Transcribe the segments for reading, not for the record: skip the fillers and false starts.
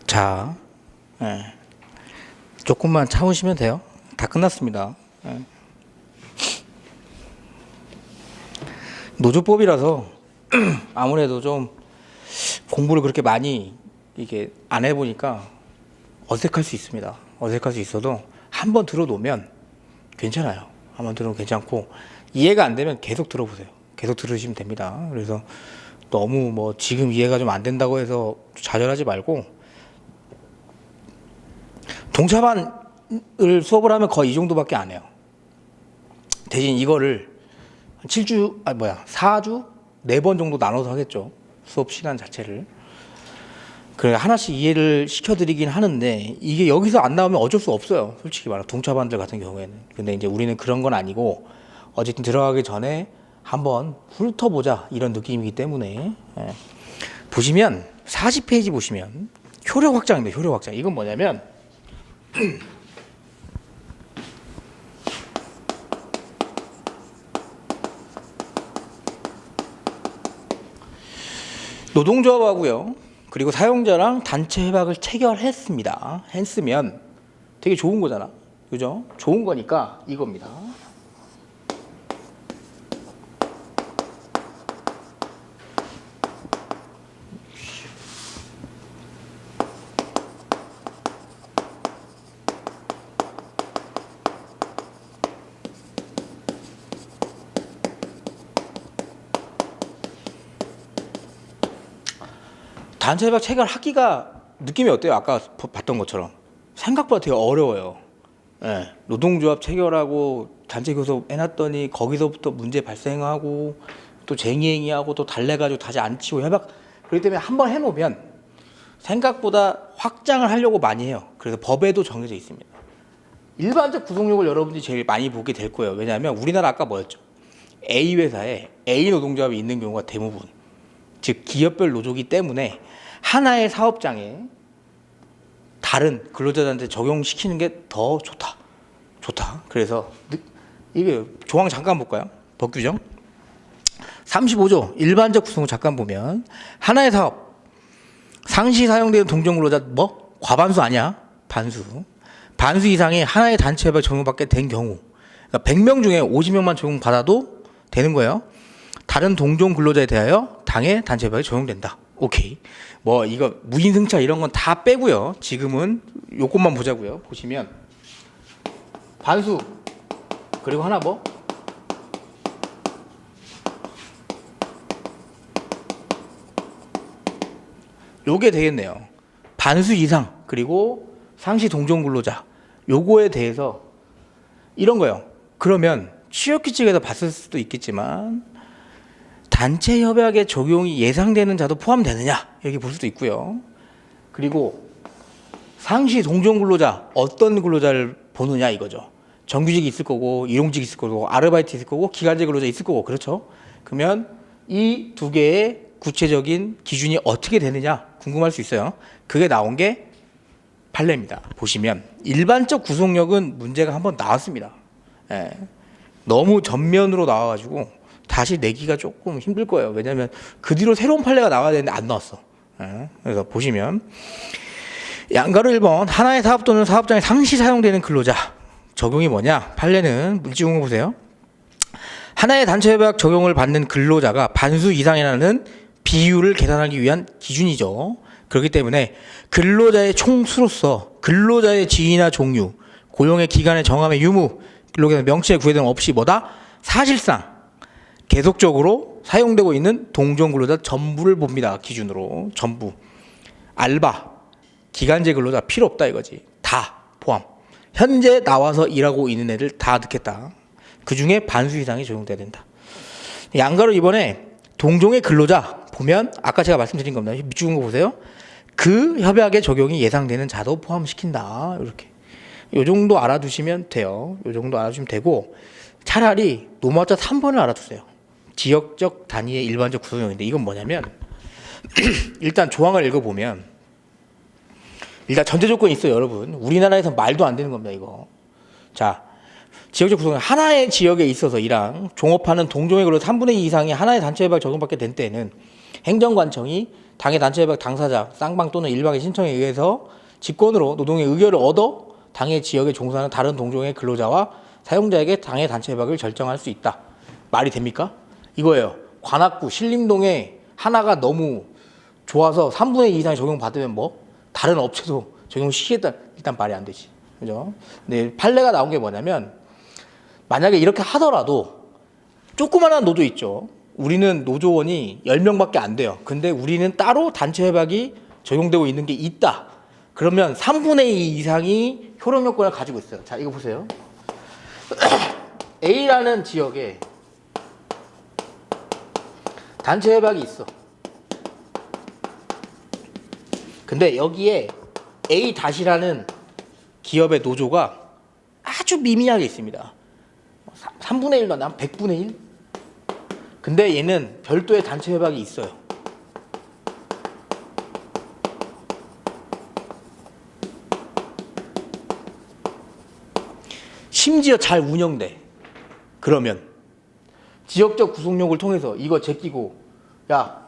자, 예. 조금만 참으시면 돼요. 다 끝났습니다. 예. 노조법이라서 아무래도 좀 공부를 그렇게 많이 이게 안 해보니까 어색할 수 있습니다. 어색할 수 있어도 한번 들어놓으면 괜찮아요. 한번 들어놓으면 괜찮고 이해가 안 되면 계속 들어보세요. 계속 들으시면 됩니다. 그래서 너무 뭐 지금 이해가 좀 안 된다고 해서 좌절하지 말고, 동차반을 수업을 하면 거의 이 정도밖에 안 해요. 대신 이거를 4주 4번 정도 나눠서 하겠죠. 수업 시간 자체를. 그래 하나씩 이해를 시켜드리긴 하는데 이게 여기서 안 나오면 어쩔 수 없어요. 솔직히 말해 동차반들 같은 경우에는. 근데 이제 우리는 그런 건 아니고 어쨌든 들어가기 전에 한번 훑어보자 이런 느낌이기 때문에, 예. 보시면 40페이지 보시면 효력 확장입니다. 효력 확장. 이건 뭐냐면 노동조합하고요, 그리고 사용자랑 단체 협약을 체결했습니다. 했으면 되게 좋은 거잖아, 그죠? 좋은 거니까 이겁니다. 단체 협약 체결하기가 느낌이 어때요? 아까 봤던 것처럼 생각보다 되게 어려워요. 예. 노동조합 체결하고 단체 교섭 해놨더니 거기서부터 문제 발생하고 또 쟁의행위하고 또 달래가지고 다시 안 치고 협약. 그렇기 때문에 한번 해놓으면 생각보다 확장을 하려고 많이 해요. 그래서 법에도 정해져 있습니다. 일반적 구속력을 여러분들이 제일 많이 보게 될 거예요. 왜냐하면 우리나라 아까 뭐였죠? A 회사에 A 노동조합이 있는 경우가 대부분, 즉 기업별 노조기 때문에 하나의 사업장에 다른 근로자들한테 적용시키는 게 더 좋다. 그래서 이게 조항 잠깐 볼까요? 법 규정 35조 일반적 구성을 잠깐 보면, 하나의 사업 상시 사용되는 동종 근로자 뭐 과반수 아니야? 반수 이상의 하나의 단체 협약 적용받게 된 경우, 그러니까 100명 중에 50명만 적용받아도 되는 거예요. 다른 동종 근로자에 대하여 당의 단체 협약이 적용된다. 오케이. 뭐 이거 무인승차 이런 건 다 빼고요. 지금은 요것만 보자고요. 보시면 반수, 그리고 하나 뭐 요게 되겠네요. 반수 이상 그리고 상시 동종 근로자, 요거에 대해서 이런 거요. 그러면 취업규칙에서 봤을 수도 있겠지만 단체 협약의 적용이 예상되는 자도 포함되느냐 이렇게 볼 수도 있고요. 그리고 상시 동종 근로자, 어떤 근로자를 보느냐 이거죠. 정규직이 있을 거고 일용직이 있을 거고 아르바이트 있을 거고 기간제 근로자 있을 거고, 그렇죠? 그러면 이 두 개의 구체적인 기준이 어떻게 되느냐 궁금할 수 있어요. 그게 나온 게 판례입니다. 보시면 일반적 구속력은 문제가 한번 나왔습니다. 예. 너무 전면으로 나와가지고 다시 내기가 조금 힘들 거예요. 왜냐하면 그 뒤로 새로운 판례가 나와야 되는데 안 나왔어. 예. 그래서 보시면 양가로 1번 하나의 사업 또는 사업장에 상시 사용되는 근로자 적용이 뭐냐? 판례는 물지공고 보세요. 하나의 단체 협약 적용을 받는 근로자가 반수 이상이라는 비율을 계산하기 위한 기준이죠. 그렇기 때문에 근로자의 총수로서 근로자의 지위나 종류, 고용의 기간의 정함의 유무, 근로계획 명시에 구애됨 없이 뭐다? 사실상 계속적으로 사용되고 있는 동종 근로자 전부를 봅니다. 기준으로 전부. 알바, 기간제 근로자 필요 없다 이거지. 다 포함. 현재 나와서 일하고 있는 애들 다 넣겠다. 그 중에 반수 이상이 적용돼야 된다. 양가로 이번에 동종의 근로자 보면 아까 제가 말씀드린 겁니다. 밑줄 거 보세요. 그 협약의 적용이 예상되는 자도 포함시킨다. 이렇게. 요 정도 알아두시면 돼요. 요 정도 알아두시면 되고, 차라리 노마자 3번을 알아두세요. 지역적 단위의 일반적 구성형인데 이건 뭐냐면 일단 조항을 읽어보면 일단 전제 조건이 있어요. 여러분 우리나라에서 말도 안 되는 겁니다. 이거. 자, 지역적 구성은 하나의 지역에 있어서 이랑 종업하는 동종의 근로 3분의 2 이상이 하나의 단체 협약 적용받게 된 때에는 행정관청이 당의 단체 협약 당사자, 쌍방 또는 일방의 신청에 의해서 직권으로 노동의 의결을 얻어 당의 지역에 종사하는 다른 동종의 근로자와 사용자에게 당의 단체 협약을 결정할 수 있다. 말이 됩니까? 이거예요. 관악구 신림동에 하나가 너무 좋아서 3분의 2 이상이 적용받으면 뭐 다른 업체도 적용시키겠다. 일단 말이 안 되지. 그죠? 근데 판례가 나온 게 뭐냐면 만약에 이렇게 하더라도 조그마한 노조 있죠. 우리는 노조원이 10명밖에 안 돼요. 근데 우리는 따로 단체 협약이 적용되고 있는 게 있다. 그러면 3분의 2 이상이 효력 요건을 가지고 있어요. 자, 이거 보세요. A라는 지역에 단체 협약이 있어. 근데 여기에 A-라는 기업의 노조가 아주 미미하게 있습니다. 3분의 1도 안 돼. 100분의 1? 근데 얘는 별도의 단체 협약이 있어요. 심지어 잘 운영돼. 그러면 지역적 구속력을 통해서 이거 제끼고, 야,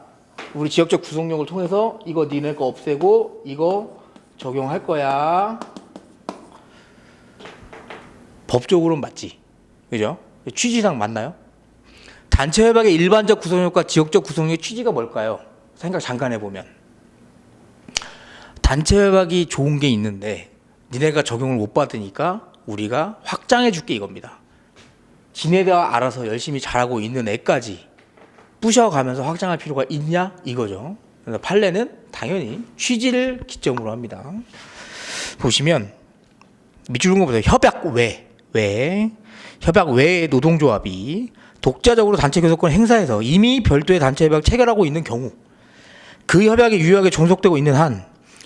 우리 지역적 구속력을 통해서 이거 니네 거 없애고 이거 적용할 거야. 법적으로는 맞지. 그죠? 취지상 맞나요? 단체 협약의 일반적 구속력과 지역적 구속력의 취지가 뭘까요? 생각 잠깐 해보면 단체 협약이 좋은 게 있는데 니네가 적용을 못 받으니까 우리가 확장해 줄게 이겁니다. 지네가 알아서 열심히 잘하고 있는 애까지 부셔가면서 확장할 필요가 있냐 이거죠. 그래서 판례는 당연히 취지를 기점으로 합니다. 보시면 밑줄 긋은 거 보세요. 협약 외의 노동조합이 독자적으로 단체 교섭권 행사해서 이미 별도의 단체 협약 체결하고 있는 경우 그 협약이 유효하게 종속되고 있는 한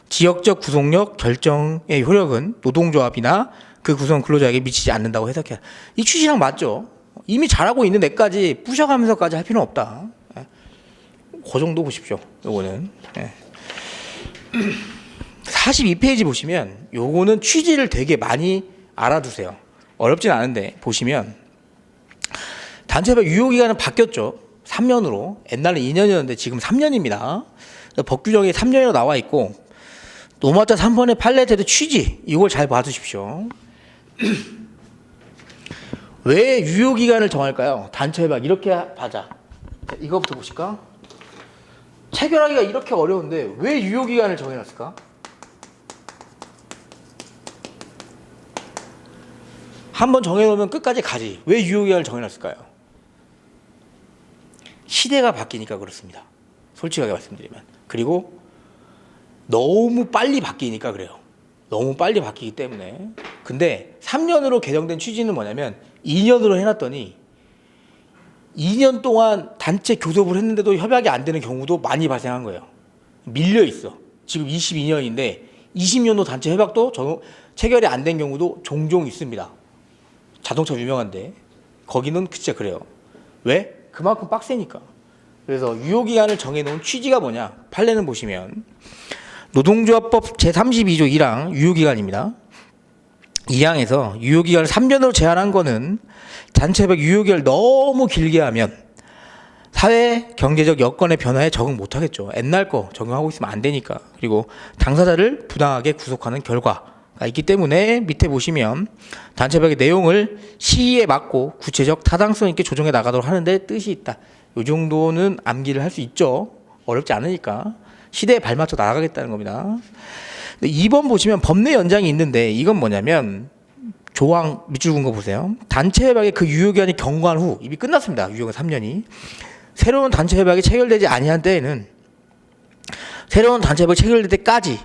지역적 구속력 결정의 효력은 노동조합이나 그 구성 근로자에게 미치지 않는다고 해석해야. 이 취지랑 맞죠? 이미 잘하고 있는 애까지 부셔가면서까지 할 필요는 없다. 그 정도 보십시오. 요거는 42페이지 보시면 요거는 취지를 되게 많이 알아두세요. 어렵진 않은데 보시면 단체협약 유효기간은 바뀌었죠. 3년으로. 옛날에 2년이었는데 지금 3년입니다. 법 규정이 3년으로 나와 있고 노마자 3번의 판례 제도 취지 이걸 잘 봐두십시오. 왜 유효기간을 정할까요? 단체협약 이렇게 하자. 이거부터 보실까? 체결하기가 이렇게 어려운데 왜 유효기간을 정해놨을까? 한번 정해놓으면 끝까지 가지. 왜 유효기간을 정해놨을까요? 시대가 바뀌니까 그렇습니다. 솔직하게 말씀드리면. 그리고 너무 빨리 바뀌니까 그래요. 너무 빨리 바뀌기 때문에. 근데 3년으로 개정된 취지는 뭐냐면 2년으로 해놨더니 2년 동안 단체 교섭을 했는데도 협약이 안 되는 경우도 많이 발생한 거예요. 밀려 있어. 지금 22년인데 20년도 단체 협약도 체결이 안 된 경우도 종종 있습니다. 자동차 유명한데 거기는 진짜 그래요. 왜? 그만큼 빡세니까. 그래서 유효기간을 정해놓은 취지가 뭐냐? 판례는 보시면 노동조합법 제32조 1항 유효기간입니다. 2항에서 유효기간을 3년으로 제한한 거는 단체협약 유효기간을 너무 길게 하면 사회 경제적 여건의 변화에 적응 못하겠죠. 옛날 거 적용하고 있으면 안 되니까. 그리고 당사자를 부당하게 구속하는 결과가 있기 때문에 밑에 보시면 단체협약의 내용을 시의에 맞고 구체적 타당성 있게 조정해 나가도록 하는데 뜻이 있다. 이 정도는 암기를 할 수 있죠. 어렵지 않으니까. 시대에 발맞춰 나가겠다는 겁니다. 2번 보시면 법내 연장이 있는데 이건 뭐냐면 조항 밑줄 긋은 거 보세요. 단체 협약의 그 유효기간이 경과한 후 이미 끝났습니다. 유효기간 3년이. 새로운 단체 협약이 체결되지 아니한 때에는 새로운 단체 협약이 체결될 때까지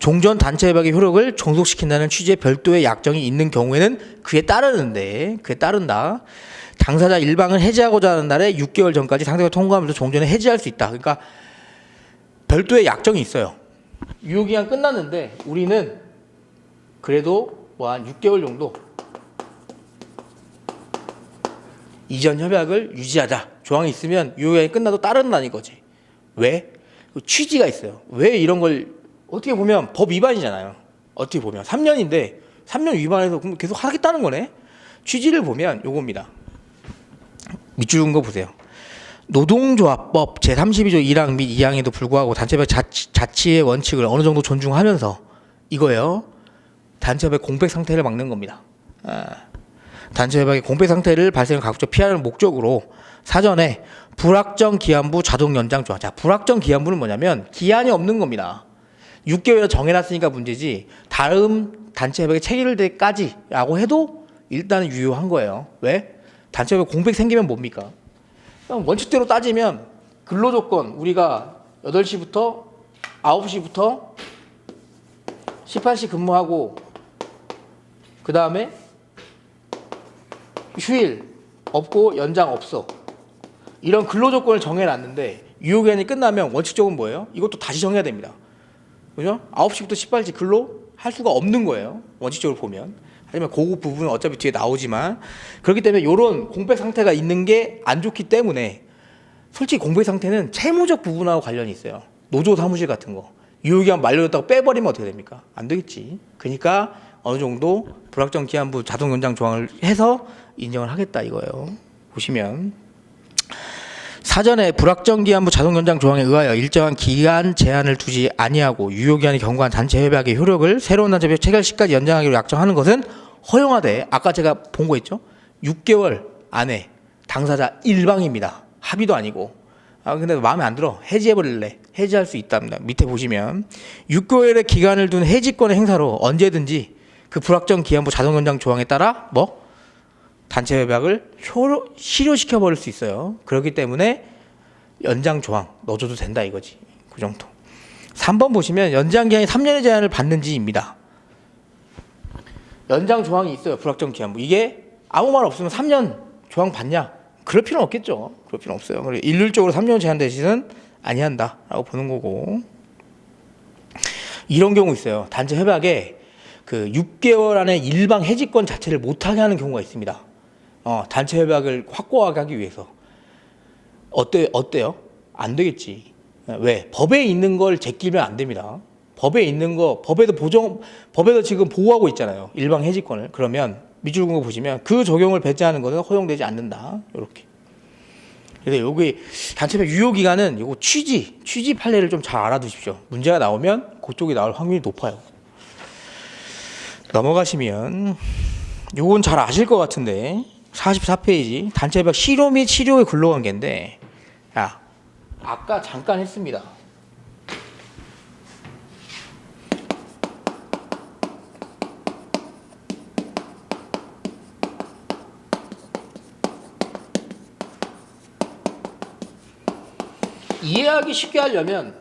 종전 단체 협약의 효력을 종속시킨다는 취지의 별도의 약정이 있는 경우에는 그에 따른다. 당사자 일방을 해지하고자 하는 날에 6개월 전까지 상대가 통과하면서 종전을 해지할 수 있다. 그러니까 별도의 약정이 있어요. 유효기간 끝났는데 우리는 그래도 뭐 한 6개월 정도 이전 협약을 유지하자. 조항이 있으면 유효기간이 끝나도 따른다는 거지. 왜? 취지가 있어요. 왜 이런 걸 어떻게 보면 법 위반이잖아요. 어떻게 보면 3년인데 3년 위반해서 계속 하겠다는 거네. 취지를 보면 요겁니다. 밑줄 긋은 거 보세요. 노동조합법 제32조 1항 및 2항에도 불구하고 단체협약 자치의 원칙을 어느 정도 존중하면서 이거예요. 단체협약 공백 상태를 막는 겁니다. 단체협약의 공백 상태를 발생을 각적 피하는 목적으로 사전에 불확정 기한부 자동 연장 조항. 자, 불확정 기한부는 뭐냐면 기한이 없는 겁니다. 6개월에 정해놨으니까 문제지 다음 단체협약이 체결될 때까지라고 해도 일단은 유효한 거예요. 왜? 단체협약 공백 생기면 뭡니까? 원칙대로 따지면 근로조건 우리가 8시부터 9시부터 18시 근무하고 그 다음에 휴일 없고 연장 없어. 이런 근로조건을 정해놨는데 유효기한이 끝나면 원칙적으로 뭐예요? 이것도 다시 정해야 됩니다. 그죠? 9시부터 18시 근로 할 수가 없는 거예요. 원칙적으로 보면. 하지만 그 부분은 어차피 뒤에 나오지만 그렇기 때문에 이런 공백 상태가 있는 게 안 좋기 때문에 솔직히 공백 상태는 채무적 부분하고 관련이 있어요. 노조 사무실 같은 거. 유효기한 만료됐다고 빼버리면 어떻게 됩니까? 안 되겠지. 그러니까 어느 정도 불확정 기한부 자동 연장 조항을 해서 인정을 하겠다 이거예요. 보시면 사전에 불확정 기한부 자동 연장 조항에 의하여 일정한 기간 제한을 두지 아니하고 유효기한이 경과한 단체 협약의 효력을 새로운 단체 협약 체결 시까지 연장하기로 약정하는 것은 허용하되 아까 제가 본 거 있죠? 6개월 안에 당사자 일방입니다. 합의도 아니고. 근데 마음에 안 들어. 해지해버릴래. 해지할 수 있답니다. 밑에 보시면 6개월의 기간을 둔 해지권의 행사로 언제든지 그 불확정 기한부 자동 연장 조항에 따라 단체 협약을 실효시켜 버릴 수 있어요. 그렇기 때문에 연장 조항 넣어줘도 된다 이거지. 그 정도. 3번 보시면 연장 기한이 3년의 제한을 받는지입니다. 연장 조항이 있어요. 불확정 기한부. 이게 아무 말 없으면 3년 조항 받냐? 그럴 필요는 없겠죠. 그럴 필요는 없어요. 그래 일률적으로 3년 제한 대신은 아니한다라고 보는 거고. 이런 경우 있어요. 단체 협약에 그 6개월 안에 일방 해지권 자체를 못하게 하는 경우가 있습니다. 단체 협약을 확고하게 하기 위해서. 어때요? 안 되겠지. 왜? 법에 있는 걸 제끼면 안 됩니다. 법에 있는 거, 법에도 지금 보호하고 있잖아요. 일방 해지권을. 그러면 밑줄 그은 거 보시면 그 적용을 배제하는 것은 허용되지 않는다. 이렇게. 그래서 여기 단체협약 유효기간은 요거 취지 판례를 좀 잘 알아두십시오. 문제가 나오면 그쪽이 나올 확률이 높아요. 넘어가시면 요건 잘 아실 것 같은데 44페이지 단체협약 실효 및 치료의 근로관계인데 아까 잠깐 했습니다. 이해하기 쉽게 하려면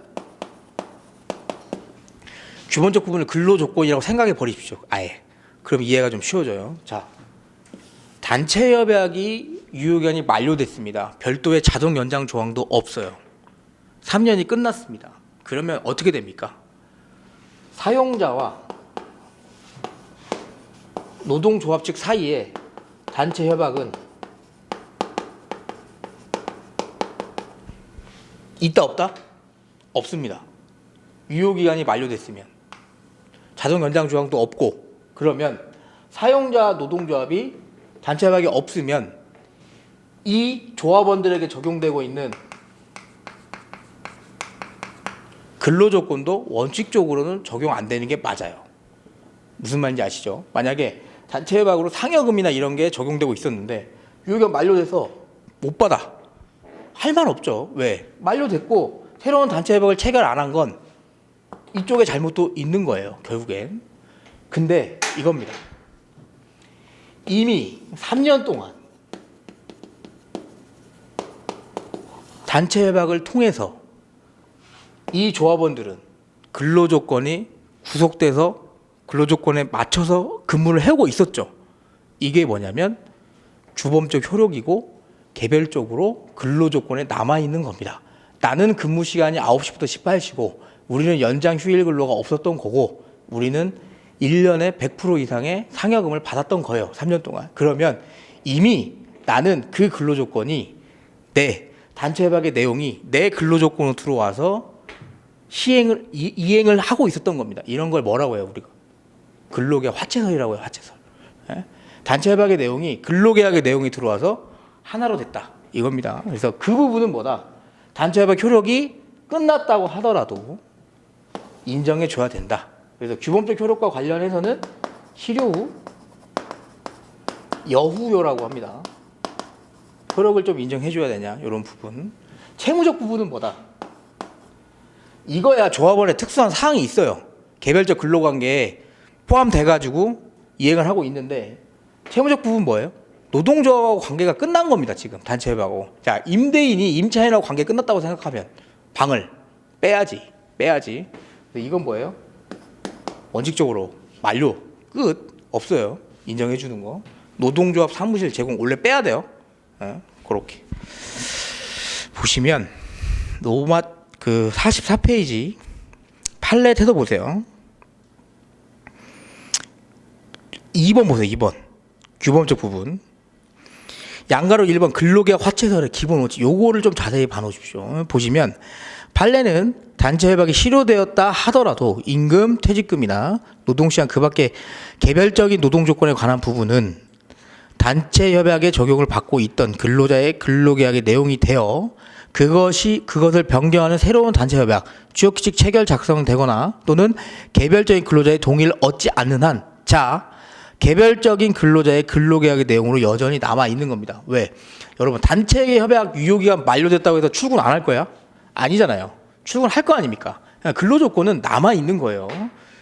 기본적 부분을 근로조건이라고 생각해 버리십시오. 아예. 그럼 이해가 좀 쉬워져요. 자, 단체협약이 유효기간이 만료됐습니다. 별도의 자동 연장 조항도 없어요. 3년이 끝났습니다. 그러면 어떻게 됩니까? 사용자와 노동조합 측 사이에 단체협약은 있다 없다? 없습니다. 유효기간이 만료됐으면 자동 연장 조항도 없고 그러면 사용자 노동조합이 단체협약이 없으면 이 조합원들에게 적용되고 있는 근로조건도 원칙적으로는 적용 안 되는 게 맞아요. 무슨 말인지 아시죠? 만약에 단체협약으로 상여금이나 이런 게 적용되고 있었는데 유효기간 만료돼서 못 받아. 할 말 없죠. 왜? 만료됐고 새로운 단체협약을 체결 안 한 건 이쪽에 잘못도 있는 거예요. 결국엔. 근데 이겁니다. 이미 3년 동안 단체협약을 통해서 이 조합원들은 근로조건이 구속돼서 근로조건에 맞춰서 근무를 해오고 있었죠. 이게 뭐냐면 주범적 효력이고 개별적으로 근로조건에 남아있는 겁니다. 나는 근무 시간이 9시부터 18시고 우리는 연장 휴일 근로가 없었던 거고 우리는 1년에 100% 이상의 상여금을 받았던 거예요. 3년 동안. 그러면 이미 나는 그 근로조건이 내 단체협약의 내용이 내 근로조건으로 들어와서 이행을 하고 있었던 겁니다. 이런 걸 뭐라고 해요? 우리가 근로계약 화채설이라고 해요. 화채설. 단체협약의 내용이 근로계약의 내용이 들어와서 하나로 됐다. 이겁니다. 그래서 그 부분은 뭐다? 단체 협약 효력이 끝났다고 하더라도 인정해 줘야 된다. 그래서 규범적 효력과 관련해서는 실효 후 여후요라고 합니다. 효력을 좀 인정해 줘야 되냐 이런 부분. 채무적 부분은 뭐다? 이거야 조합원의 특수한 사항이 있어요. 개별적 근로관계에 포함돼 가지고 이행을 하고 있는데 채무적 부분 뭐예요? 노동조합하고 관계가 끝난 겁니다. 지금 단체 협약하고. 자, 임대인이 임차인하고 관계 끝났다고 생각하면 방을 빼야지. 이건 뭐예요? 원칙적으로 만료 끝 없어요. 인정해 주는 거. 노동조합 사무실 제공 원래 빼야 돼요. 그렇게 보시면 노맛 그 44페이지 판례 태도 보세요. 2번 보세요. 2번 규범적 부분. 양가로 1번 근로계약 화체설의 기본 원칙. 요거를 좀 자세히 봐놓으십시오. 보시면 판례는 단체 협약이 실효되었다 하더라도 임금, 퇴직금이나 노동시간 그 밖에 개별적인 노동 조건에 관한 부분은 단체 협약의 적용을 받고 있던 근로자의 근로계약의 내용이 되어 그것을 변경하는 새로운 단체 협약, 취업규칙 체결 작성되거나 또는 개별적인 근로자의 동의를 얻지 않는 한, 개별적인 근로자의 근로계약의 내용으로 여전히 남아 있는 겁니다. 왜? 여러분 단체 협약 유효기간 만료됐다고 해서 출근 안 할 거야? 아니잖아요. 출근할 거 아닙니까? 근로조건은 남아 있는 거예요.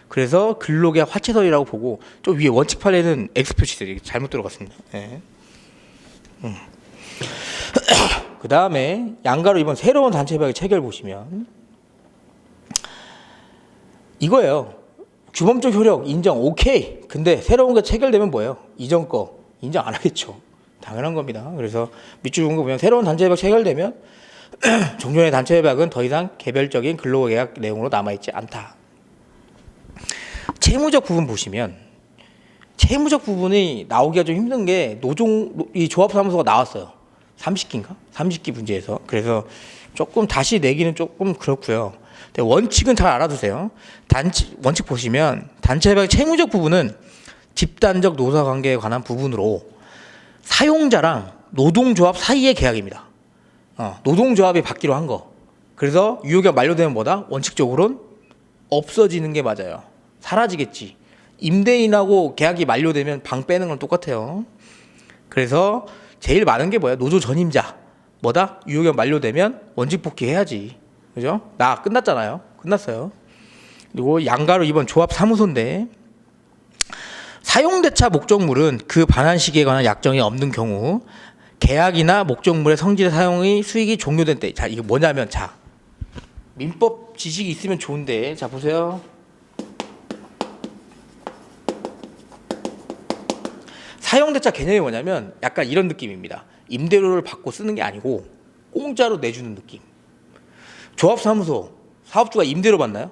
그래서 근로계약 화체설이라고 보고 저 위에 원칙 판례는 X 표시 잘못 들어갔습니다. 네. 그 다음에 양가로 이번 새로운 단체 협약의 체결 보시면 이거예요. 규범적 효력 인정 오케이. 근데 새로운 거 체결되면 뭐예요? 이전 거 인정 안 하겠죠. 당연한 겁니다. 그래서 밑줄 본 거 보면 새로운 단체 협약 체결되면 종전의 단체 협약은 더 이상 개별적인 근로계약 내용으로 남아있지 않다. 채무적 부분 보시면 채무적 부분이 나오기가 좀 힘든 게 이 조합사무소가 나왔어요. 30기인가? 30기 문제에서. 그래서 조금 다시 내기는 조금 그렇고요. 근데 원칙은 잘 알아두세요. 원칙 보시면 단체 협약의 채무적 부분은 집단적 노사관계에 관한 부분으로 사용자랑 노동조합 사이의 계약입니다. 노동조합이 받기로 한 거. 그래서 유효기간 만료되면 뭐다? 원칙적으로는 없어지는 게 맞아요. 사라지겠지. 임대인하고 계약이 만료되면 방 빼는 건 똑같아요. 그래서 제일 많은 게 뭐야? 노조 전임자. 뭐다? 유효기간 만료되면 원직 복귀해야지. 그죠? 나 끝났잖아요. 끝났어요. 그리고 양가로 이번 조합 사무소인데 사용대차 목적물은 그 반환 시기에 관한 약정이 없는 경우 계약이나 목적물의 성질의 사용의 수익이 종료된 때. 자, 이게 뭐냐면 민법 지식이 있으면 좋은데 자 보세요. 사용대차 개념이 뭐냐면 약간 이런 느낌입니다. 임대료를 받고 쓰는 게 아니고 공짜로 내주는 느낌. 조합사무소 사업주가 임대료 받나요?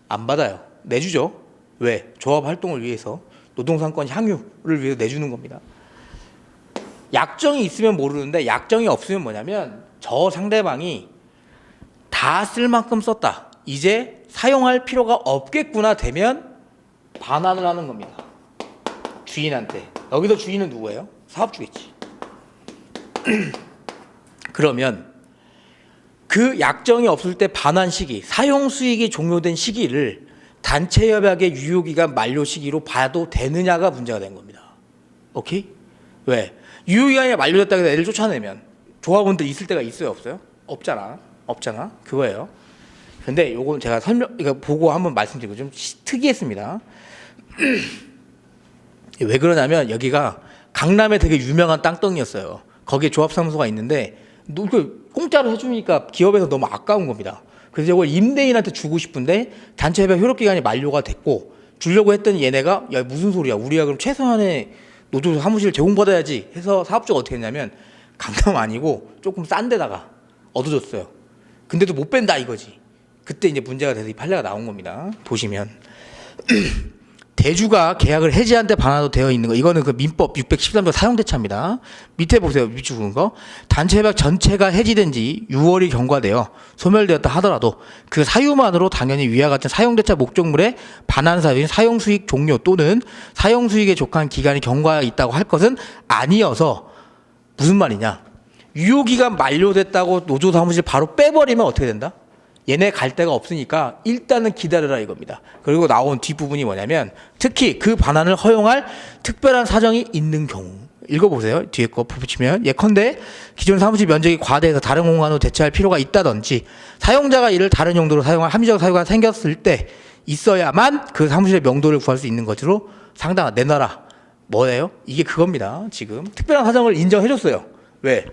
안 받아요. 내주죠. 왜? 조합 활동을 위해서 노동상권 향유를 위해서 내주는 겁니다. 약정이 있으면 모르는데 약정이 없으면 뭐냐면 저 상대방이 다 쓸 만큼 썼다. 이제 사용할 필요가 없겠구나 되면 반환을 하는 겁니다. 주인한테. 여기서 주인은 누구예요? 사업주겠지. 그러면 그 약정이 없을 때 반환 시기, 사용 수익이 종료된 시기를 단체 협약의 유효기간 만료 시기로 봐도 되느냐가 문제가 된 겁니다. 오케이? 왜? 유효기간이 만료됐다고 해서 애를 쫓아내면 조합원들 있을 때가 있어요, 없어요? 없잖아. 그거예요. 근데 요건 제가 이거 보고 한번 말씀드리고 좀 특이했습니다. 왜 그러냐면 여기가 강남에 되게 유명한 땅덩이였어요. 거기에 조합사무소가 있는데 공짜로 해주니까 기업에서 너무 아까운 겁니다. 그래서 이걸 임대인한테 주고 싶은데 단체 협약 효력기간이 만료가 됐고 주려고 했더니 얘네가 야 무슨 소리야 우리가 그럼 최소한의 노조 사무실 제공받아야지 해서 사업주가 어떻게 했냐면 강남 아니고 조금 싼 데다가 얻어줬어요. 근데도 못 뺀다 이거지. 그때 이제 문제가 돼서 이 판례가 나온 겁니다. 보시면 대주가 계약을 해지한 데 반환도 되어 있는 거. 이거는 그 민법 613조 사용대차입니다. 밑에 보세요. 밑줄 그은 거. 단체 협약 전체가 해지된 지 6월이 경과되어 소멸되었다 하더라도 그 사유만으로 당연히 위와 같은 사용대차 목적물의 반환 사유인 사용수익 종료 또는 사용수익에 족한 기간이 경과해 있다고 할 것은 아니어서 무슨 말이냐. 유효기간 만료됐다고 노조 사무실 바로 빼버리면 어떻게 된다? 얘네 갈 데가 없으니까 일단은 기다려라 이겁니다. 그리고 나온 뒷부분이 뭐냐면 특히 그 반환을 허용할 특별한 사정이 있는 경우 읽어보세요. 뒤에 거 붙이면 예컨대 기존 사무실 면적이 과대해서 다른 공간으로 대체할 필요가 있다든지 사용자가 이를 다른 용도로 사용할 합리적 사유가 생겼을 때 있어야만 그 사무실의 명도를 구할 수 있는 것으로 상당한 내놔라. 뭐예요? 이게 그겁니다. 지금 특별한 사정을 인정해줬어요. 왜?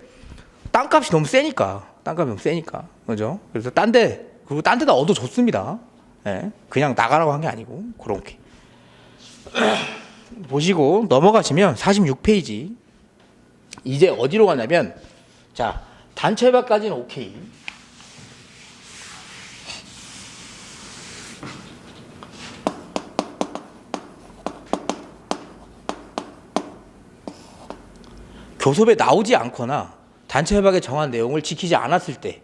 땅값이 너무 세니까. 땅값이 너무 세니까. 그죠? 그래서 그리고 딴 데다 얻어줬습니다. 예? 그냥 나가라고 한 게 아니고, 그렇게. 보시고 넘어가시면 46페이지. 이제 어디로 가냐면, 자, 단체 협약까지는 오케이. 교섭에 나오지 않거나 단체 협약에 정한 내용을 지키지 않았을 때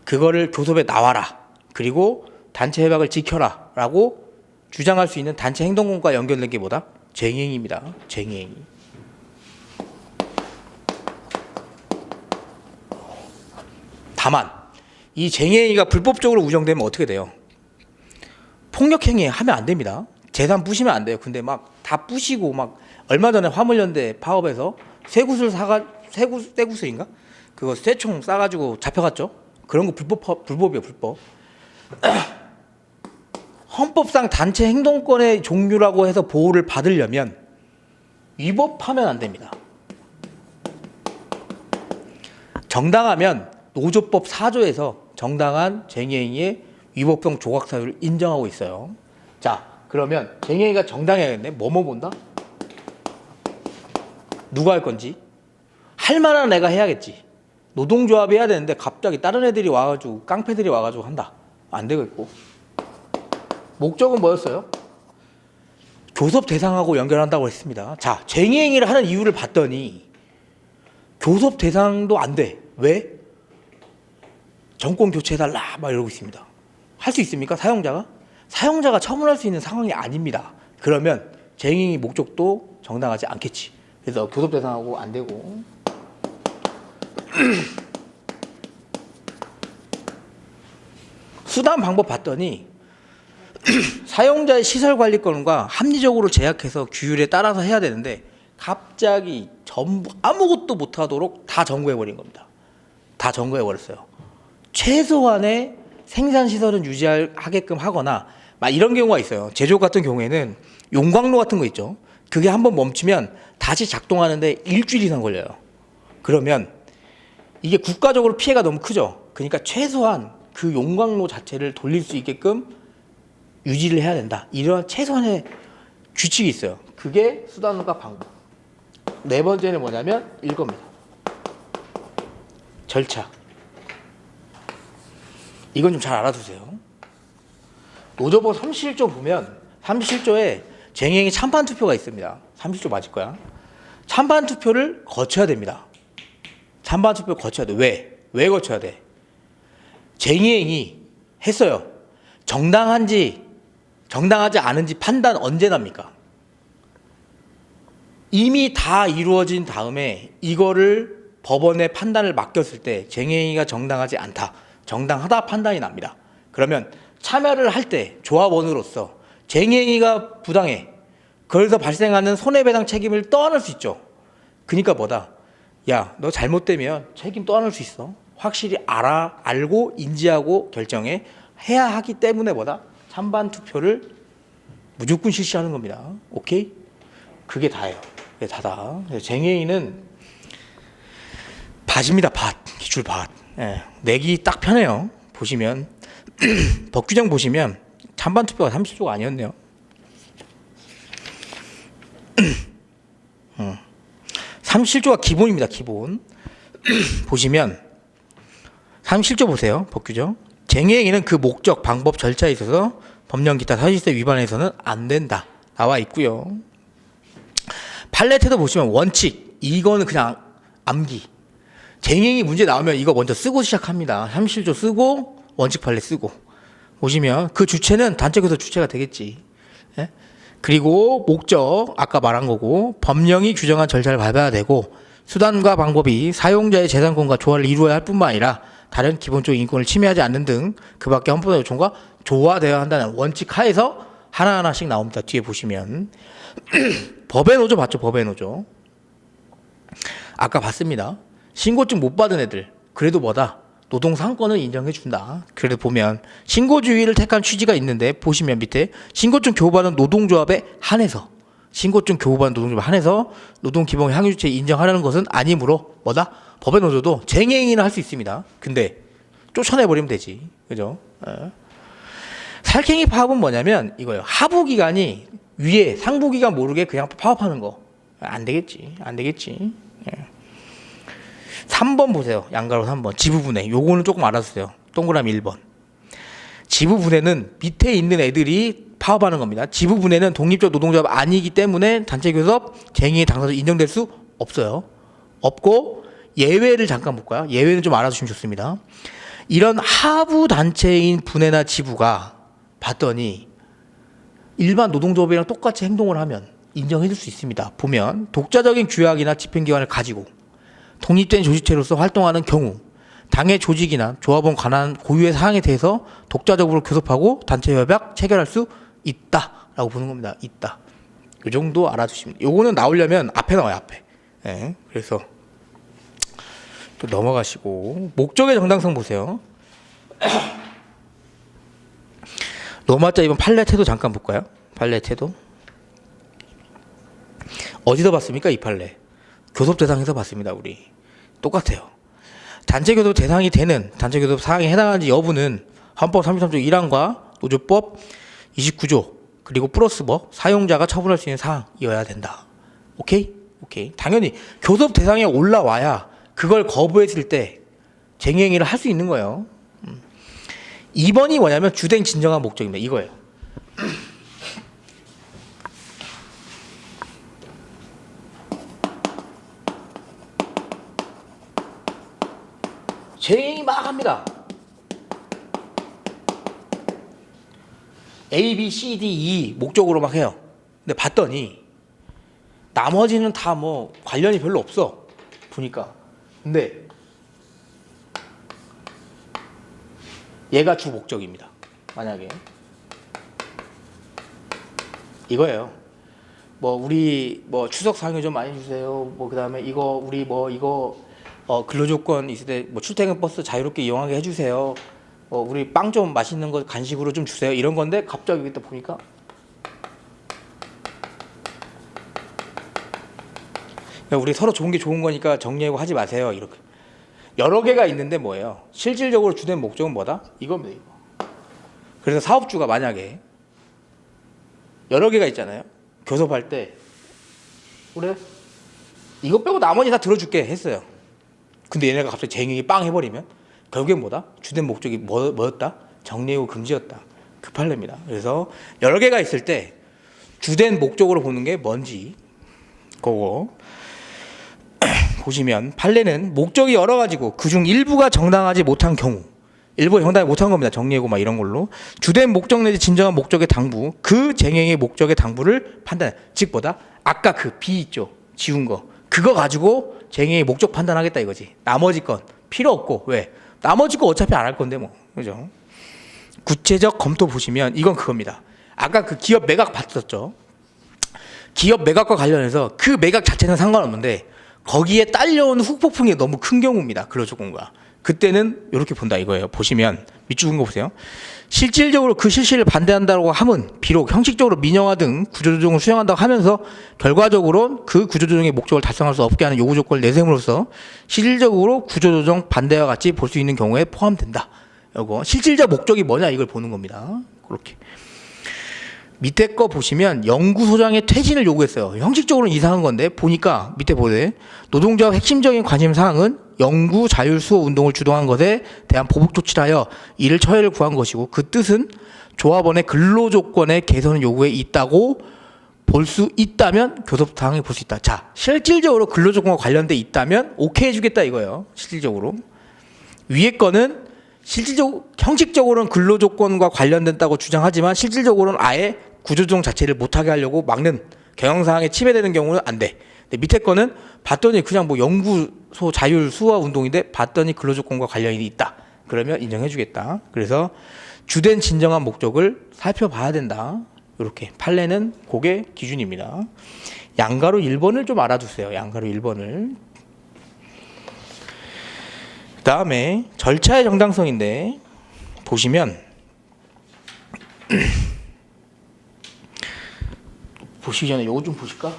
그거를 교섭에 나와라. 그리고 단체 협약을 지켜라. 라고 주장할 수 있는 단체 행동권과 연결된 게 뭐다? 쟁행입니다. 쟁행. 다만 이 쟁행위가 불법적으로 운영되면 어떻게 돼요? 폭력행위 하면 안 됩니다. 재산 부시면 안 돼요. 근데 막 다 부시고 막 얼마 전에 화물연대 파업에서 쇠구슬인가? 그거 쇠총 싸가지고 잡혀갔죠. 그런 거 불법이에요, 불법. 헌법상 단체 행동권의 종류라고 해서 보호를 받으려면 위법하면 안 됩니다. 정당하면 노조법 4조에서 정당한 쟁행위의 위법성 조각 사유를 인정하고 있어요. 자, 그러면 쟁행위가 정당해야겠네. 뭐뭐 본다? 누가 할 건지 할 만한 애가 해야겠지. 노동조합이 해야 되는데 갑자기 다른 애들이 와가지고 깡패들이 와가지고 한다. 안 되겠고. 목적은 뭐였어요? 교섭 대상하고 연결한다고 했습니다. 자, 쟁행위를 하는 이유를 봤더니 교섭 대상도 안 돼. 왜? 정권 교체해달라 막 이러고 있습니다. 할 수 있습니까? 사용자가 처분할 수 있는 상황이 아닙니다. 그러면 쟁행위 목적도 정당하지 않겠지. 그래서 교섭 대상하고 안 되고. 수단 방법 봤더니 사용자의 시설 관리권과 합리적으로 제약해서 규율에 따라서 해야 되는데 갑자기 전부 아무것도 못하도록 다 점거해버린 겁니다. 다 점거해버렸어요. 최소한의 생산시설은 유지하게끔 하거나 막 이런 경우가 있어요. 제조업 같은 경우에는 용광로 같은 거 있죠. 그게 한번 멈추면 다시 작동하는데 일주일 이상 걸려요. 그러면 이게 국가적으로 피해가 너무 크죠. 그러니까 최소한 그 용광로 자체를 돌릴 수 있게끔 유지를 해야 된다. 이런 최소한의 규칙이 있어요. 그게 수단과 방법. 네 번째는 뭐냐면 이겁니다. 절차. 이건 좀 잘 알아두세요. 노조법 37조 보면 37조에 쟁행위 찬반 투표가 있습니다. 37조 맞을 거야. 찬반 투표를 거쳐야 됩니다. 찬반 투표 거쳐야 돼. 왜? 왜 거쳐야 돼? 쟁행위 했어요. 정당한지 정당하지 않은지 판단 언제 납니까? 이미 다 이루어진 다음에 이거를 법원에 판단을 맡겼을 때 쟁행위가 정당하지 않다, 정당하다 판단이 납니다. 그러면 참여를 할 때 조합원으로서 쟁행위가 부당해, 그래서 발생하는 손해배상 책임을 떠안을 수 있죠. 그러니까 뭐다? 야, 너 잘못되면 책임 떠안을 수 있어. 확실히 알고 인지하고 결정해 해야 하기 때문에 뭐다? 찬반 투표를 무조건 실시하는 겁니다. 오케이? 그게 다예요. 그게 다다. 쟁행위는 밭입니다. 밭. 기출 밭. 예, 내기 딱 편해요. 보시면 법 규정 보시면 찬반 투표가 30조가 아니었네요. 37조가 기본입니다. 기본. 보시면 37조 보세요. 법 규정. 쟁행위는 그 목적, 방법, 절차에 있어서 법령 기타 사실세 위반해서는 안 된다. 나와 있고요. 판례태도 보시면 원칙. 이거는 그냥 암기. 쟁행위 문제 나오면 이거 먼저 쓰고 시작합니다. 37조 쓰고 원칙 판례 쓰고. 보시면 그 주체는 단체교섭 주체가 되겠지. 그리고 목적 아까 말한 거고 법령이 규정한 절차를 밟아야 되고 수단과 방법이 사용자의 재산권과 조화를 이루어야 할 뿐만 아니라 다른 기본적인 인권을 침해하지 않는 등 그 밖에 헌법의 요청과 조화되어야 한다는 원칙 하에서 하나하나씩 나옵니다. 뒤에 보시면 법의 노조 봤죠? 법의 노조. 아까 봤습니다. 신고증 못 받은 애들 그래도 뭐다? 노동상권을 인정해준다. 그래도 보면 신고주의를 택한 취지가 있는데 보시면 밑에 신고증 교부받은 노동조합에 한해서 신고증 교부받은 노동조합에 한해서 노동기본 향유주체 인정하려는 것은 아니므로 뭐다? 법의 노조도 쟁행위는 할 수 있습니다. 근데 쫓아내버리면 되지. 그죠? 살쾡이 파업은 뭐냐면 이거예요. 하부기관이 위에 상부기관 모르게 그냥 파업하는 거. 안 되겠지. 안 되겠지. 3번 보세요. 양가로 3번. 지부분해. 요거는 조금 알아주세요. 동그라미 1번. 지부분해는 밑에 있는 애들이 파업하는 겁니다. 지부분해는 독립적 노동조합 아니기 때문에 단체교섭 쟁의의 당사자 인정될 수 없어요. 없고 예외를 잠깐 볼까요? 예외는 좀 알아주시면 좋습니다. 이런 하부 단체인 분해나 지부가 봤더니 일반 노동조합이랑 똑같이 행동을 하면 인정해 줄 수 있습니다. 보면 독자적인 규약이나 집행기관을 가지고 독립된 조직체로서 활동하는 경우 당의 조직이나 조합원 관한 고유의 사항에 대해서 독자적으로 교섭하고 단체 협약 체결할 수 있다라고 보는 겁니다. 있다. 이 정도 알아두시면 돼요. 요거는 나오려면 앞에 나와요. 앞에. 네, 그래서 또 넘어가시고 목적의 정당성 보세요. 노마자 이번 판례 태도 잠깐 볼까요? 판례 태도 어디서 봤습니까? 이 판례 교섭 대상에서 봤습니다. 우리 똑같아요. 단체 교섭 대상이 되는 단체 교섭 사항에 해당하는지 여부는 헌법 33조 1항과 노조법 29조 그리고 플러스 뭐 사용자가 처분할 수 있는 사항이어야 된다. 오케이? 오케이. 당연히 교섭 대상에 올라와야 그걸 거부했을 때 쟁행위를 할 수 있는 거예요. 2번이 뭐냐면 주된 진정한 목적입니다. 이거예요. 쟁행위 막 합니다. A, B, C, D, E 목적으로 막 해요. 근데 봤더니 나머지는 다 뭐 관련이 별로 없어. 보니까. 근데 얘가 주 목적입니다. 만약에 이거예요. 뭐 우리 뭐 추석 상여 좀 많이 주세요. 뭐 그다음에 이거 우리 뭐 이거 근로조건 있을 때 뭐 출퇴근 버스 자유롭게 이용하게 해주세요. 우리 빵 좀 맛있는 거 간식으로 좀 주세요. 이런 건데 갑자기 여기 또 보니까 우리 서로 좋은 게 좋은 거니까 정리하고 하지 마세요. 이렇게 여러 개가 있는데 뭐예요? 실질적으로 주된 목적은 뭐다? 이겁니다. 이거. 그래서 사업주가 만약에 여러 개가 있잖아요. 교섭할 때 그래 이거 빼고 나머지 다 들어줄게 했어요. 근데 얘네가 갑자기 쟁행이 빵 해버리면 결국엔 뭐다? 주된 목적이 뭐였다? 정리해고 금지였다. 그 판례입니다. 그래서 여러 개가 있을 때 주된 목적으로 보는 게 뭔지 그거 보시면 판례는 목적이 여러 가지고 그중 일부가 정당하지 못한 경우 일부가 정당하지 못한 겁니다. 정리해고 막 이런 걸로 주된 목적 내지 진정한 목적의 당부 그 쟁행의 목적의 당부를 판단 즉 뭐다? 아까 그 B 있죠. 지운 거 그거 가지고 쟁행의 목적 판단하겠다 이거지. 나머지 건 필요 없고 왜? 나머지 거 어차피 안 할 건데 뭐 그죠? 구체적 검토 보시면 이건 그겁니다. 아까 그 기업 매각 봤었죠. 기업 매각과 관련해서 그 매각 자체는 상관없는데 거기에 딸려온 후폭풍이 너무 큰 경우입니다. 근로조건과 그때는 이렇게 본다 이거예요. 보시면 밑줄은 거 보세요. 실질적으로 그 실시를 반대한다고 함은 비록 형식적으로 민영화 등 구조조정을 수행한다고 하면서 결과적으로 그 구조조정의 목적을 달성할 수 없게 하는 요구 조건을 내세움으로써 실질적으로 구조조정 반대와 같이 볼 수 있는 경우에 포함된다. 이거 실질적 목적이 뭐냐 이걸 보는 겁니다. 그렇게 밑에 거 보시면 연구소장의 퇴진을 요구했어요. 형식적으로는 이상한 건데 보니까 밑에 보세요. 노동조합 핵심적인 관심 사항은 연구 자율 수호 운동을 주도한 것에 대한 보복 조치를 하여 이를 처해를 구한 것이고 그 뜻은 조합원의 근로 조건의 개선 요구에 있다고 볼 수 있다면 교섭 당해 볼 수 있다. 자, 실질적으로 근로 조건과 관련돼 있다면 오케이 해주겠다 이거예요. 실질적으로 위에 거는 실질적 형식적으로는 근로 조건과 관련된다고 주장하지만 실질적으로는 아예 구조조정 자체를 못하게 하려고 막는 경영 사항에 침해되는 경우는 안 돼. 근데 밑에 거는 봤더니 그냥 뭐 연구소 자율 수화 운동인데 봤더니 근로조건과 관련이 있다. 그러면 인정해주겠다. 그래서 주된 진정한 목적을 살펴봐야 된다. 이렇게 판례는 그게 기준입니다. 양가로 1번을 좀 알아두세요. 양가로 1번을. 그 다음에 절차의 정당성인데 보시면 보시기 전에 요거 좀 보실까?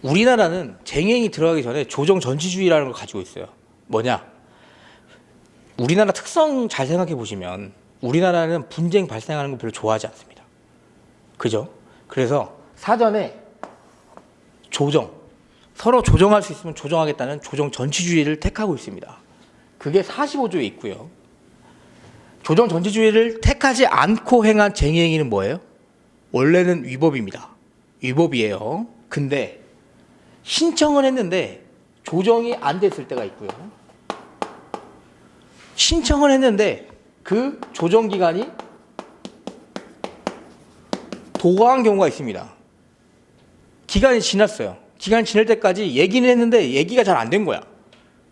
우리나라는 쟁행이 들어가기 전에 조정 전치주의라는 걸 가지고 있어요. 뭐냐? 우리나라 특성 잘 생각해 보시면 우리나라는 분쟁 발생하는 거 별로 좋아하지 않습니다. 그죠? 그래서 사전에 조정, 서로 조정할 수 있으면 조정하겠다는 조정 전치주의를 택하고 있습니다. 그게 45조에 있고요. 조정 전치주의를 택하지 않고 행한 쟁행위는 뭐예요? 원래는 위법입니다. 위법이에요. 근데 신청을 했는데 조정이 안 됐을 때가 있고요. 신청을 했는데 그 조정 기간이 도과한 경우가 있습니다. 기간이 지났어요. 기간이 지날 때까지 얘기는 했는데 얘기가 잘 안 된 거야.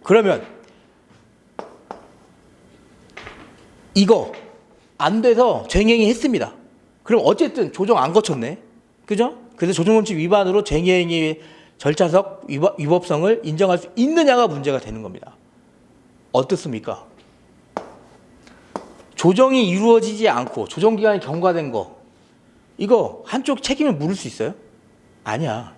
그러면 이거 안 돼서 쟁행위 했습니다. 그럼 어쨌든 조정 안 거쳤네. 그죠? 그래서 조정원칙 위반으로 쟁행위 절차적 위법성을 인정할 수 있느냐가 문제가 되는 겁니다. 어떻습니까? 조정이 이루어지지 않고 조정기간이 경과된 거 이거 한쪽 책임을 물을 수 있어요? 아니야.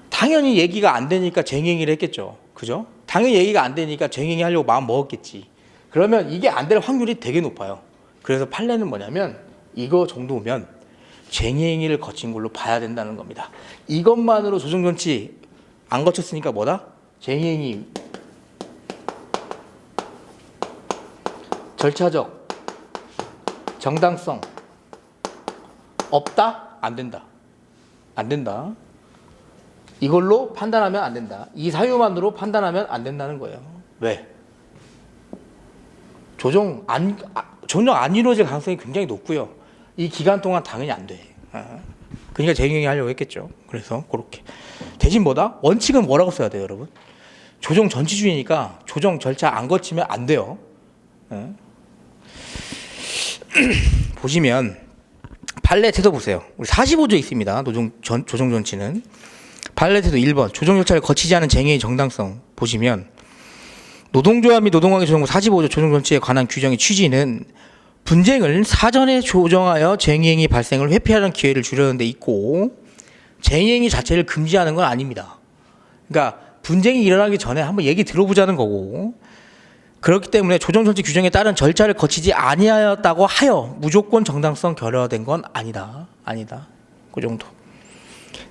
당연히 얘기가 안 되니까 쟁행위를 했겠죠. 그죠? 당연히 얘기가 안 되니까 쟁행위 하려고 마음 먹었겠지. 그러면 이게 안 될 확률이 되게 높아요. 그래서 판례는 뭐냐면 이거 정도면 쟁행위를 거친 걸로 봐야 된다는 겁니다. 이것만으로 조정전치 안 거쳤으니까 뭐다? 쟁행위 절차적 정당성 없다? 안 된다. 안 된다. 이걸로 판단하면 안 된다. 이 사유만으로 판단하면 안 된다는 거예요. 왜? 조정 안 이루어질 가능성이 굉장히 높고요. 이 기간 동안 당연히 안 돼. 그러니까 쟁행위 하려고 했겠죠. 그래서 그렇게. 대신 뭐다? 원칙은 뭐라고 써야 돼요, 여러분? 조정 전치주의니까 조정 절차 안 거치면 안 돼요. 보시면 판례 태도 보세요. 우리 45조 있습니다. 조정 전치는. 판례 태도 1번. 조정 절차를 거치지 않은 쟁행의 정당성 보시면 노동조합 및 노동관계 조정부 45조 조정 전치에 관한 규정의 취지는 분쟁을 사전에 조정하여 쟁행위 발생을 회피하는 기회를 주려는 데 있고 쟁행위 자체를 금지하는 건 아닙니다. 그러니까 분쟁이 일어나기 전에 한번 얘기 들어보자는 거고 그렇기 때문에 조정정치 규정에 따른 절차를 거치지 아니하였다고 하여 무조건 정당성 결여된 건 아니다. 그 정도.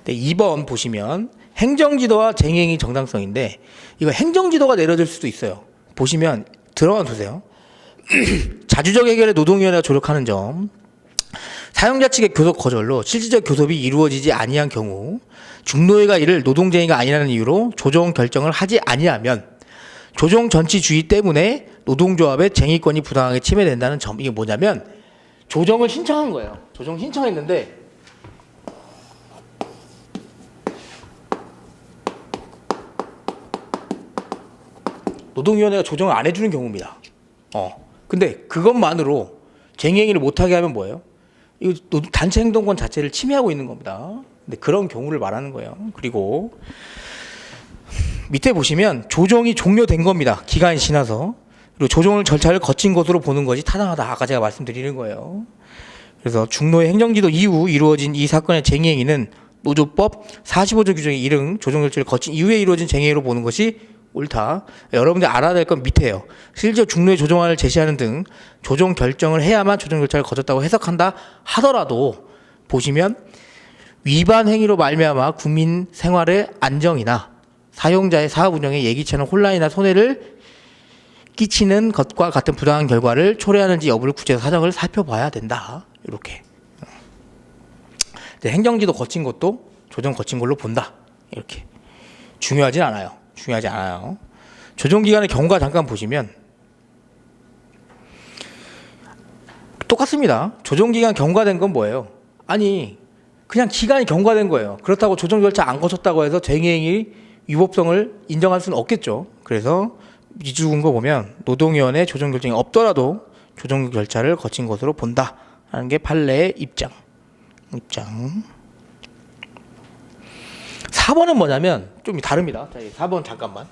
네, 2번 보시면 행정지도와 쟁행위 정당성인데 이거 행정지도가 내려질 수도 있어요. 보시면 들어가 두세요. 자주적 해결에 노동위원회가 조력하는 점 사용자 측의 교섭 거절로 실질적 교섭이 이루어지지 아니한 경우 중노회가 이를 노동쟁의가 아니라는 이유로 조정 결정을 하지 아니하면 조정 전치주의 때문에 노동조합의 쟁의권이 부당하게 침해된다는 점. 이게 뭐냐면 조정을 신청한 거예요. 조정 신청했는데 노동위원회가 조정을 안 해주는 경우입니다. 근데 그것만으로 쟁행위를 못하게 하면 뭐예요? 이거 단체 행동권 자체를 침해하고 있는 겁니다. 근데 그런 경우를 말하는 거예요. 그리고 밑에 보시면 조정이 종료된 겁니다. 기간이 지나서. 그리고 조정을 절차를 거친 것으로 보는 것이 타당하다. 아까 제가 말씀드리는 거예요. 그래서 중노의 행정지도 이후 이루어진 이 사건의 쟁행위는 노조법 45조 규정에 이른 조정 절차를 거친 이후에 이루어진 쟁행위로 보는 것이 옳다. 여러분들 알아야 될 건 밑에요. 실제 중노의 조정안을 제시하는 등 조정 결정을 해야만 조정 절차를 거쳤다고 해석한다 하더라도 보시면 위반 행위로 말미암아 국민 생활의 안정이나 사용자의 사업 운영에 예기치 않은 혼란이나 손해를 끼치는 것과 같은 부당한 결과를 초래하는지 여부를 구체적 사정을 살펴봐야 된다. 이렇게. 이제 행정지도 거친 것도 조정 거친 걸로 본다. 이렇게 중요하진 않아요. 중요하지 않아요. 조정 기간의 경과 잠깐 보시면 똑같습니다. 조정 기간 경과된 건 뭐예요? 아니 그냥 기간이 경과된 거예요. 그렇다고 조정 절차 안 거쳤다고 해서 쟁의행위 위법성을 인정할 수는 없겠죠. 그래서 미주근거 보면 노동위원회 조정 결정이 없더라도 조정 절차를 거친 것으로 본다라는 게 판례의 입장. 4번은 뭐냐면 좀 다릅니다. 자, 4번 잠깐만.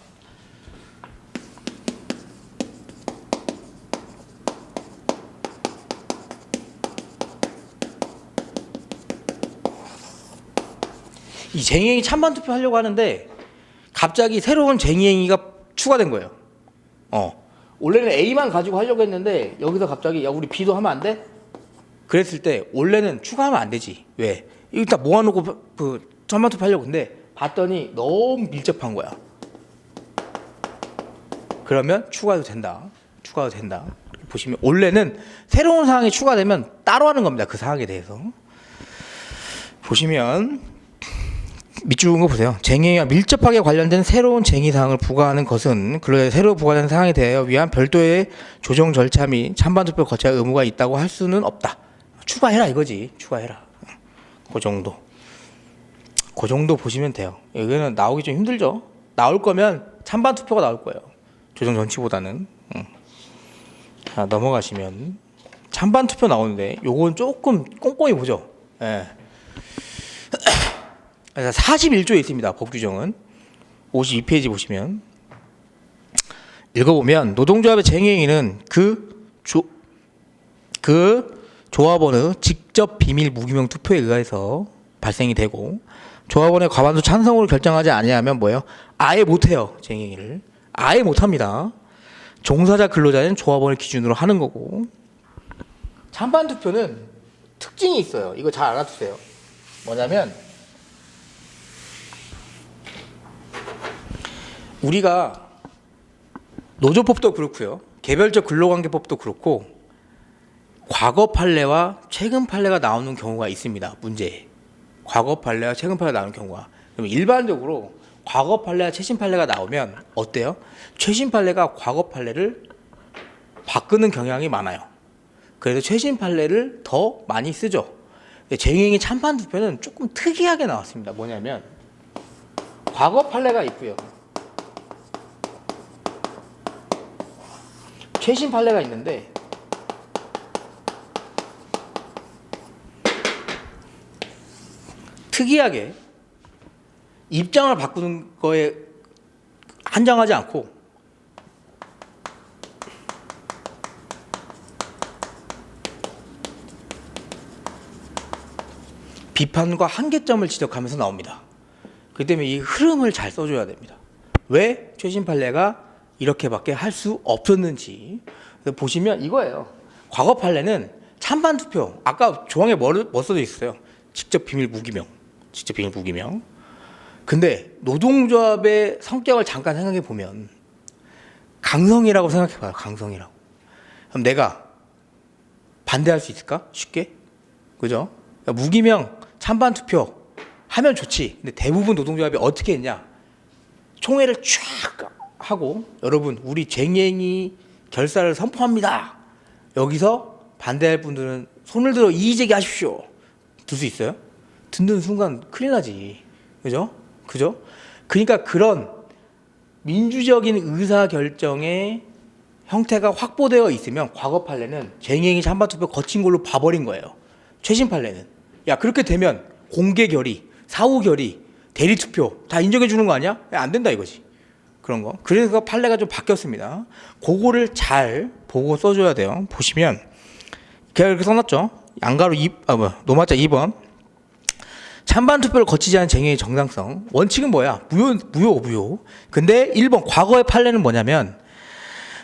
이 쟁의행위 찬반 투표하려고 하는데 갑자기 새로운 쟁의행위가 추가된 거예요. 원래는 A만 가지고 하려고 했는데 여기서 갑자기 야 우리 B도 하면 안 돼? 그랬을 때 원래는 추가하면 안 되지. 왜? 일단 모아놓고 그 찬반 투표하려고 근데 봤더니 너무 밀접한 거야. 그러면 추가해도 된다. 보시면 원래는 새로운 사항이 추가되면 따로 하는 겁니다. 그 사항에 대해서. 보시면 밑줄 거 보세요. 쟁의와 밀접하게 관련된 새로운 쟁의 사항을 부과하는 것은 근로자의 새로 부과된 사항에 대하여 위한 별도의 조정 절차 및 찬반 투표 거쳐야 의무가 있다고 할 수는 없다. 추가해라 이거지. 추가해라. 그 정도 보시면 돼요. 여기는 나오기 좀 힘들죠. 나올 거면 찬반 투표가 나올 거예요. 조정 전치보다는. 자, 넘어가시면 찬반 투표 나오는데 요건 조금 꼼꼼히 보죠. 예. 41조에 있습니다. 법 규정은 52페이지 보시면 읽어보면 노동조합의 쟁의행위는 그 조합원의 직접 비밀 무기명 투표에 의해서 발생이 되고 조합원의 과반수 찬성으로 결정하지 아니하면 뭐예요? 아예 못해요. 쟁의행위를 아예 못합니다. 종사자 근로자는 조합원을 기준으로 하는 거고 찬반 투표는 특징이 있어요. 이거 잘 알아두세요. 뭐냐면 우리가 노조법도 그렇고요. 개별적 근로관계법도 그렇고 과거 판례와 최근 판례가 나오는 경우가 있습니다. 문제에. 과거 판례와 최근 판례가 나오는 경우가. 그럼 일반적으로 과거 판례와 최신 판례가 나오면 어때요? 최신 판례가 과거 판례를 바꾸는 경향이 많아요. 그래서 최신 판례를 더 많이 쓰죠. 쟁의행위 찬반 투표는 조금 특이하게 나왔습니다. 뭐냐면 과거 판례가 있고요. 최신 판례가 있는데 특이하게 입장을 바꾸는 거에 한정하지 않고 비판과 한계점을 지적하면서 나옵니다. 그렇기 때문에 이 흐름을 잘 써줘야 됩니다. 왜 최신 판례가 이렇게밖에 할 수 없었는지 보시면 이거예요. 과거 판례는 찬반 투표 아까 조항에 뭐 써져 있어요? 직접 비밀 무기명. 근데 노동조합의 성격을 잠깐 생각해 보면 강성이라고 생각해 봐요. 강성이라고. 그럼 내가 반대할 수 있을까? 쉽게? 그죠? 무기명 찬반 투표 하면 좋지. 근데 대부분 노동조합이 어떻게 했냐? 총회를 쫙 하고 여러분 우리 쟁행위 결사를 선포합니다. 여기서 반대할 분들은 손을 들어 이의 제기하십시오. 들 수 있어요? 듣는 순간 큰일 나지. 그죠? 그러니까 그런 민주적인 의사결정의 형태가 확보되어 있으면 과거 판례는 쟁행위 찬반 투표 거친 걸로 봐버린 거예요. 최신 판례는 야 그렇게 되면 공개 결의, 사후 결의, 대리 투표 다 인정해 주는 거 아니야? 야, 안 된다 이거지. 그런 거. 그래서 판례가 좀 바뀌었습니다. 그거를 잘 보고 써줘야 돼요. 보시면 이렇게 써놨죠. 양가로 노마자 2번. 찬반 투표를 거치지 않은 쟁의의 정당성. 원칙은 뭐야? 무효. 근데 1번 과거의 판례는 뭐냐면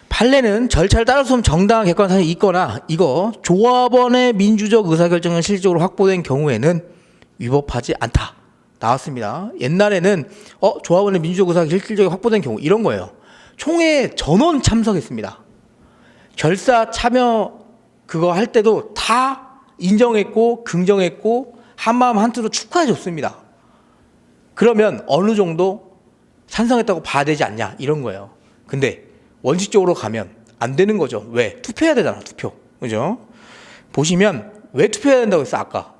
판례는 절차를 따를 수 없는 정당한 객관적 사실이 있거나 이거 조합원의 민주적 의사결정을 실질적으로 확보된 경우에는 위법하지 않다. 나왔습니다. 옛날에는 조합원의 민주적 의사가 실질적으로 확보된 경우 이런 거예요. 총회에 전원 참석했습니다. 결사 참여 그거 할 때도 다 인정했고 긍정했고 한마음 한뜻으로 축하해 줬습니다. 그러면 어느 정도 찬성했다고 봐야 되지 않냐 이런 거예요. 근데 원칙적으로 가면 안 되는 거죠. 왜? 투표해야 되잖아. 투표. 그죠? 보시면 왜 투표해야 된다고 했어 아까.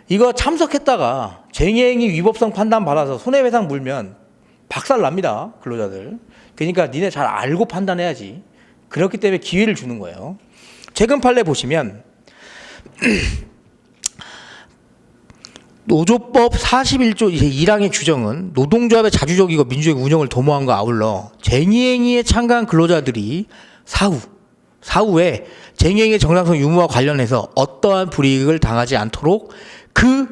이거 참석했다가 쟁행위 위법성 판단 받아서 손해배상 물면 박살 납니다. 근로자들. 그러니까 니네 잘 알고 판단해야지. 그렇기 때문에 기회를 주는 거예요. 최근 판례 보시면 노조법 41조 1항의 규정은 노동조합의 자주적이고 민주적 운영을 도모함과 아울러 쟁의행위에 참가한 근로자들이 사후에 쟁의행위의 정당성 유무와 관련해서 어떠한 불이익을 당하지 않도록 그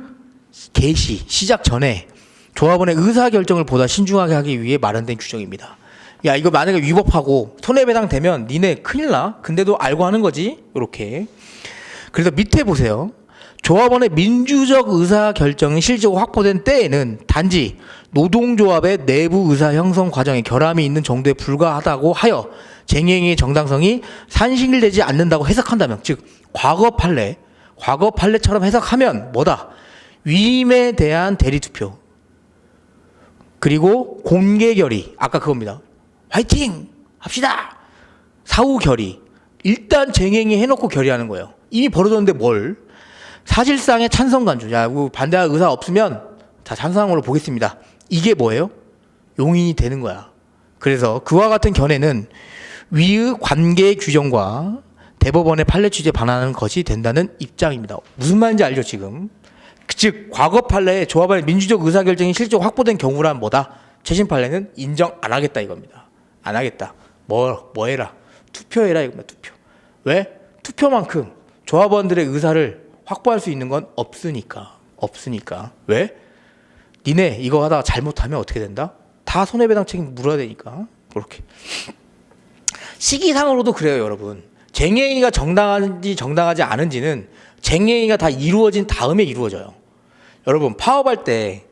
개시 시작 전에 조합원의 의사결정을 보다 신중하게 하기 위해 마련된 규정입니다. 야 이거 만약에 위법하고 손해배상 되면 니네 큰일 나. 근데도 알고 하는 거지. 이렇게. 그래서 밑에 보세요. 조합원의 민주적 의사결정이 실질적으로 확보된 때에는 단지 노동조합의 내부 의사 형성 과정에 결함이 있는 정도에 불과하다고 하여 쟁행위의 정당성이 산실되지 않는다고 해석한다면, 즉 과거 판례처럼 해석하면 뭐다? 위임에 대한 대리투표 그리고 공개 결의, 아까 그겁니다. 화이팅! 합시다! 사후 결의. 일단 쟁행위 해놓고 결의하는 거예요. 이미 벌어졌는데 뭘? 사실상의 찬성 간주. 야, 반대할 의사 없으면 다 찬성한 걸로 보겠습니다. 이게 뭐예요? 용인이 되는 거야. 그래서 그와 같은 견해는 위의 관계 규정과 대법원의 판례 취지에 반하는 것이 된다는 입장입니다. 무슨 말인지 알죠, 지금? 즉, 과거 판례에 조합원의 민주적 의사결정이 실제로 확보된 경우란 뭐다? 최신 판례는 인정 안 하겠다 이겁니다. 안 하겠다. 뭐 해라? 투표해라 이겁니다. 투표. 왜? 투표만큼 조합원들의 의사를 확보할 수 있는 건 없으니까. 왜? 니네 이거 하다가 잘못하면 어떻게 된다? 다 손해배상 책임 물어야 되니까. 그렇게. 시기상으로도 그래요, 여러분. 쟁행위가 정당한지 정당하지 않은지는 쟁행위가 다 이루어진 다음에 이루어져요. 여러분, 파업할 때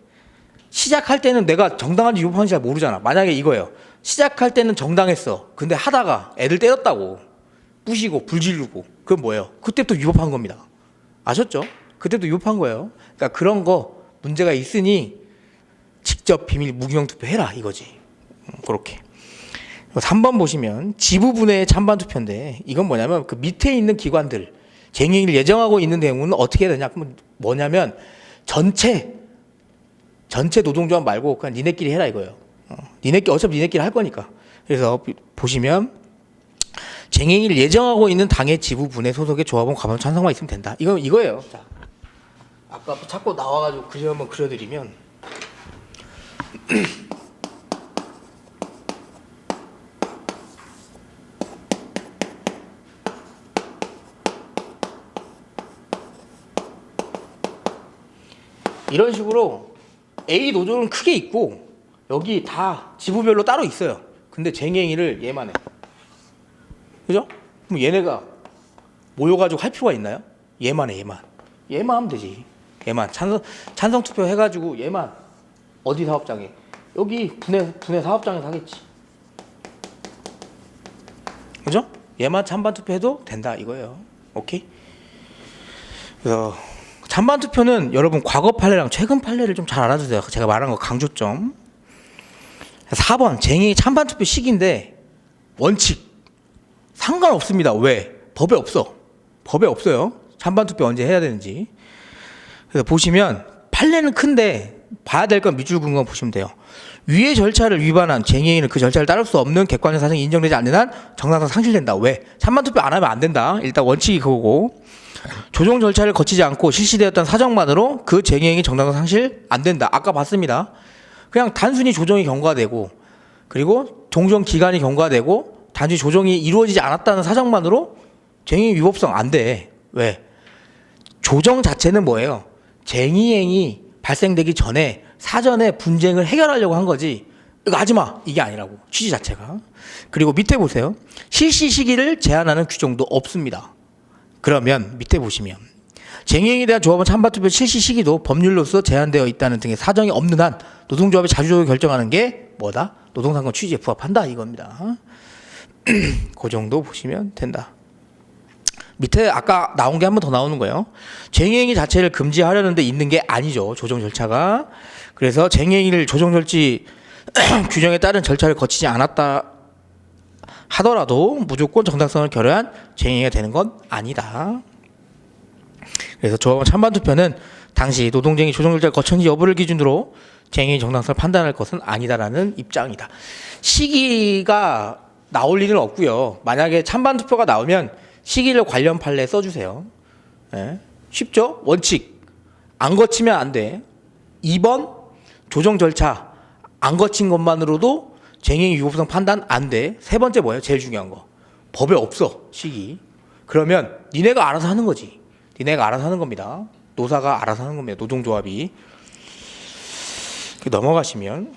시작할 때는 내가 정당한지 위법한지 잘 모르잖아. 만약에 이거예요. 시작할 때는 정당했어. 근데 하다가 애들 때렸다고. 부시고 불 지르고. 그건 뭐예요? 그때부터 위법한 겁니다. 아셨죠? 그때도 위법한 거예요. 그러니까 그런 거 문제가 있으니 직접 비밀 무기명 투표해라 이거지. 그렇게. 3번 보시면 지부분해의 찬반 투표인데 이건 뭐냐면 그 밑에 있는 기관들 쟁행위를 예정하고 있는 경우는 어떻게 해야 되냐? 그러면 뭐냐면 전체 노동조합 말고 그냥 니네끼리 해라 이거예요. 어차피 니네끼리 할 거니까. 그래서 보시면 쟁행위를 예정하고 있는 당의 지부분해 소속의 조합원 과반 찬성만 있으면 된다. 이거예요. 자, 아까 자꾸 나와가지고 그림 한번 그려드리면 이런 식으로 A 노조는 크게 있고 여기 다 지부별로 따로 있어요. 근데 쟁행위를 얘만 해. 그죠? 그럼 얘네가 모여가지고 할 필요가 있나요? 얘만 해, 얘만 하면 되지. 얘만 찬성 투표 해가지고 얘만 어디 사업장에 여기 분해 사업장에서 하겠지. 그죠? 얘만 찬반 투표해도 된다 이거예요. 오케이? 그래서 찬반 투표는 여러분 과거 판례랑 최근 판례를 좀 잘 알아두세요. 제가 말한 거 강조점. 4번 쟁의 찬반 투표 시기인데 원칙 상관없습니다. 왜? 법에 없어요. 찬반 투표 언제 해야 되는지. 그래서 보시면 판례는 큰데 봐야 될 건 밑줄 근거 보시면 돼요. 위의 절차를 위반한 쟁의인은 그 절차를 따를 수 없는 객관적 사정이 인정되지 않는 한 정당성 상실된다. 왜? 찬반 투표 안 하면 안 된다. 일단 원칙이 그거고. 조정 절차를 거치지 않고 실시되었던 사정만으로 그 쟁의행위 정당성 상실 안 된다. 아까 봤습니다. 그냥 단순히 조정이 경과되고 그리고 종정 기간이 경과되고 단지 조정이 이루어지지 않았다는 사정만으로 쟁의 위법성 안 돼. 왜? 조정 자체는 뭐예요? 쟁의행위 발생되기 전에 사전에 분쟁을 해결하려고 한 거지. 이거 하지 마. 이게 아니라고. 취지 자체가. 그리고 밑에 보세요. 실시 시기를 제한하는 규정도 없습니다. 그러면 밑에 보시면 쟁행에 대한 조합원 찬반 투표 실시 시기도 법률로서 제한되어 있다는 등의 사정이 없는 한 노동조합이 자주적으로 결정하는 게 뭐다? 노동상권 취지에 부합한다 이겁니다. 그 정도 보시면 된다. 밑에 아까 나온 게 한 번 더 나오는 거예요. 쟁행위 자체를 금지하려는데 있는 게 아니죠. 조정 절차가. 그래서 쟁행위를 조정 절지 규정에 따른 절차를 거치지 않았다 하더라도 무조건 정당성을 결여한 쟁행위가 되는 건 아니다. 그래서 조합원 찬반 투표는 당시 노동쟁의 조정 절차를 거쳤는지 여부를 기준으로 쟁행위 정당성을 판단할 것은 아니다라는 입장이다. 시기가 나올 일은 없고요. 만약에 찬반 투표가 나오면 시기를 관련 판례에 써주세요. 네. 쉽죠? 원칙 안 거치면 안 돼. 2번 조정 절차 안 거친 것만으로도 쟁행위 위법성 판단 안 돼. 세 번째 뭐예요? 제일 중요한 거. 법에 없어 시기. 그러면 니네가 알아서 하는 거지. 니네가 알아서 하는 겁니다. 노사가 알아서 하는 겁니다. 노동조합이. 넘어가시면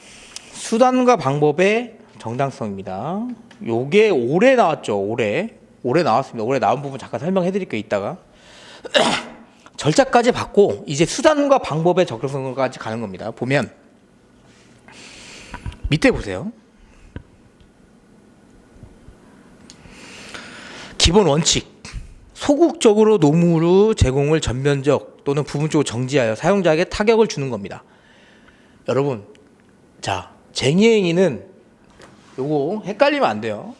수단과 방법의 정당성입니다. 요게 올해 나왔죠. 올해 나왔습니다. 올해 나온 부분 잠깐 설명해 드릴게요. 이따가. 절차까지 받고 이제 수단과 방법의 적용성까지 가는 겁니다. 보면 밑에 보세요. 기본 원칙. 소극적으로 노무를 제공을 전면적 또는 부분적으로 정지하여 사용자에게 타격을 주는 겁니다. 여러분, 자, 쟁의행위는 요거 헷갈리면 안 돼요.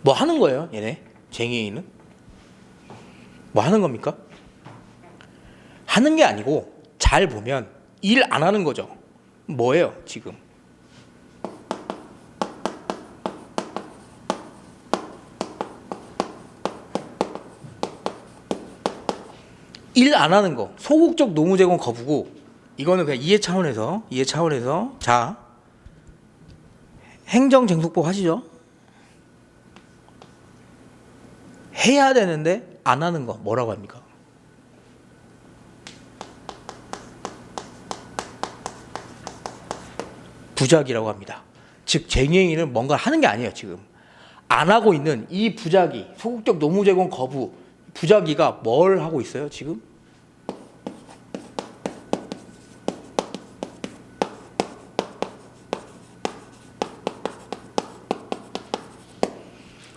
뭐 하는 거예요, 얘네? 쟁의행위는? 뭐 하는 겁니까? 하는 게 아니고 잘 보면 일 안 하는 거죠. 뭐예요, 지금? 일 안 하는 거. 소극적 노무 제공 거부고 이거는 그냥 이해 차원에서 자, 행정쟁속법 하시죠? 해야 되는데 안 하는 거 뭐라고 합니까? 부작위라고 합니다. 즉 쟁의행위는 뭔가 하는 게 아니에요. 지금 안 하고 있는 이 부작위, 소극적 노무 제공 거부 부작위가 뭘 하고 있어요? 지금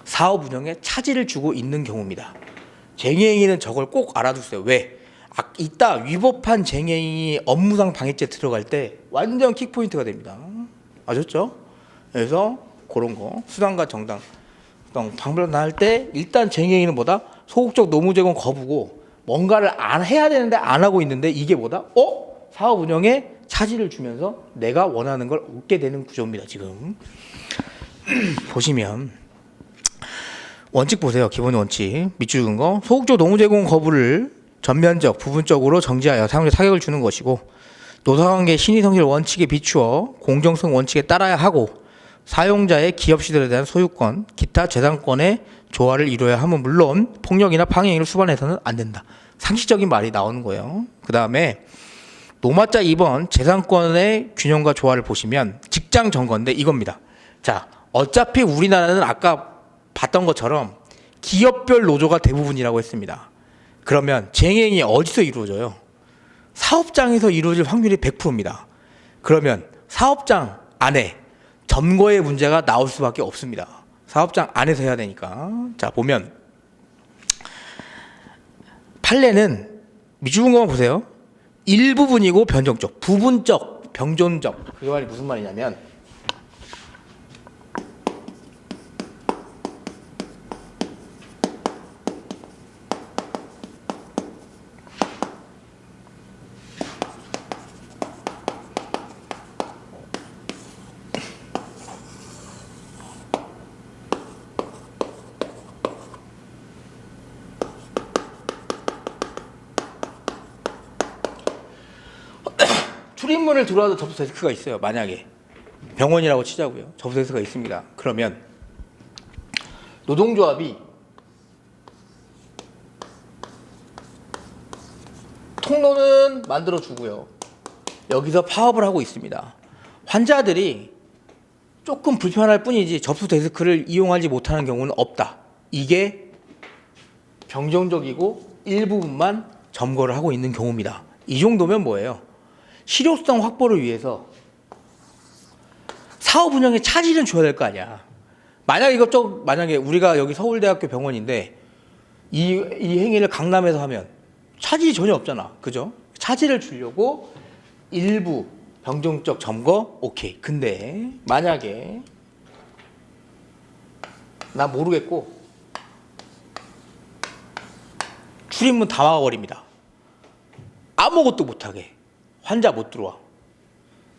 사업 운영에 차질을 주고 있는 경우입니다. 쟁의행위는 저걸 꼭 알아두세요. 왜? 이따 위법한 쟁의행위 업무상 방해죄 들어갈 때 완전 킥포인트가 됩니다. 아셨죠? 그래서 그런 거 수단과 정당 방법을 나할 때 일단 쟁의행위는 뭐다? 소극적 노무 제공 거부고 뭔가를 안 해야 되는데 안 하고 있는데 이게 뭐다? 사업 운영에 차질을 주면서 내가 원하는 걸 얻게 되는 구조입니다. 지금 보시면 원칙 보세요. 기본 원칙 밑줄 긋은 거 소극적 노무 제공 거부를 전면적, 부분적으로 정지하여 사용자 타격을 주는 것이고 노사관계 신의성질 원칙에 비추어 공정성 원칙에 따라야 하고 사용자의 기업 시설에 대한 소유권, 기타 재산권의 조화를 이루어야 함은 물론 폭력이나 방해행위를 수반해서는 안 된다. 상식적인 말이 나오는 거예요. 그 다음에 노마자 2번 재산권의 균형과 조화를 보시면 직장 점거인데 이겁니다. 자, 어차피 우리나라는 아까 봤던 것처럼 기업별 노조가 대부분이라고 했습니다. 그러면 쟁행이 어디서 이루어져요? 사업장에서 이루어질 확률이 100%입니다. 그러면 사업장 안에 점거의 문제가 나올 수밖에 없습니다. 사업장 안에서 해야 되니까. 자, 보면 판례는 밑줄 긋은 것만 보세요. 일부분이고 변정적, 부분적, 병존적. 그 말이 무슨 말이냐면 출입문을 들어와도 접수 데스크가 있어요. 만약에 병원이라고 치자고요. 접수 데스크가 있습니다. 그러면 노동조합이 통로는 만들어 주고요. 여기서 파업을 하고 있습니다. 환자들이 조금 불편할 뿐이지 접수 데스크를 이용하지 못하는 경우는 없다. 이게 병정적이고 일부분만 점거를 하고 있는 경우입니다. 이 정도면 뭐예요? 실효성 확보를 위해서 사업 운영에 차질은 줘야 될 거 아니야. 만약에 우리가 여기 서울대학교 병원인데 이 행위를 강남에서 하면 차질이 전혀 없잖아. 그죠? 차질을 주려고 일부 병정적 점거 오케이. 근데 만약에 나 모르겠고 출입문 다 막아버립니다. 아무것도 못하게. 환자 못 들어와.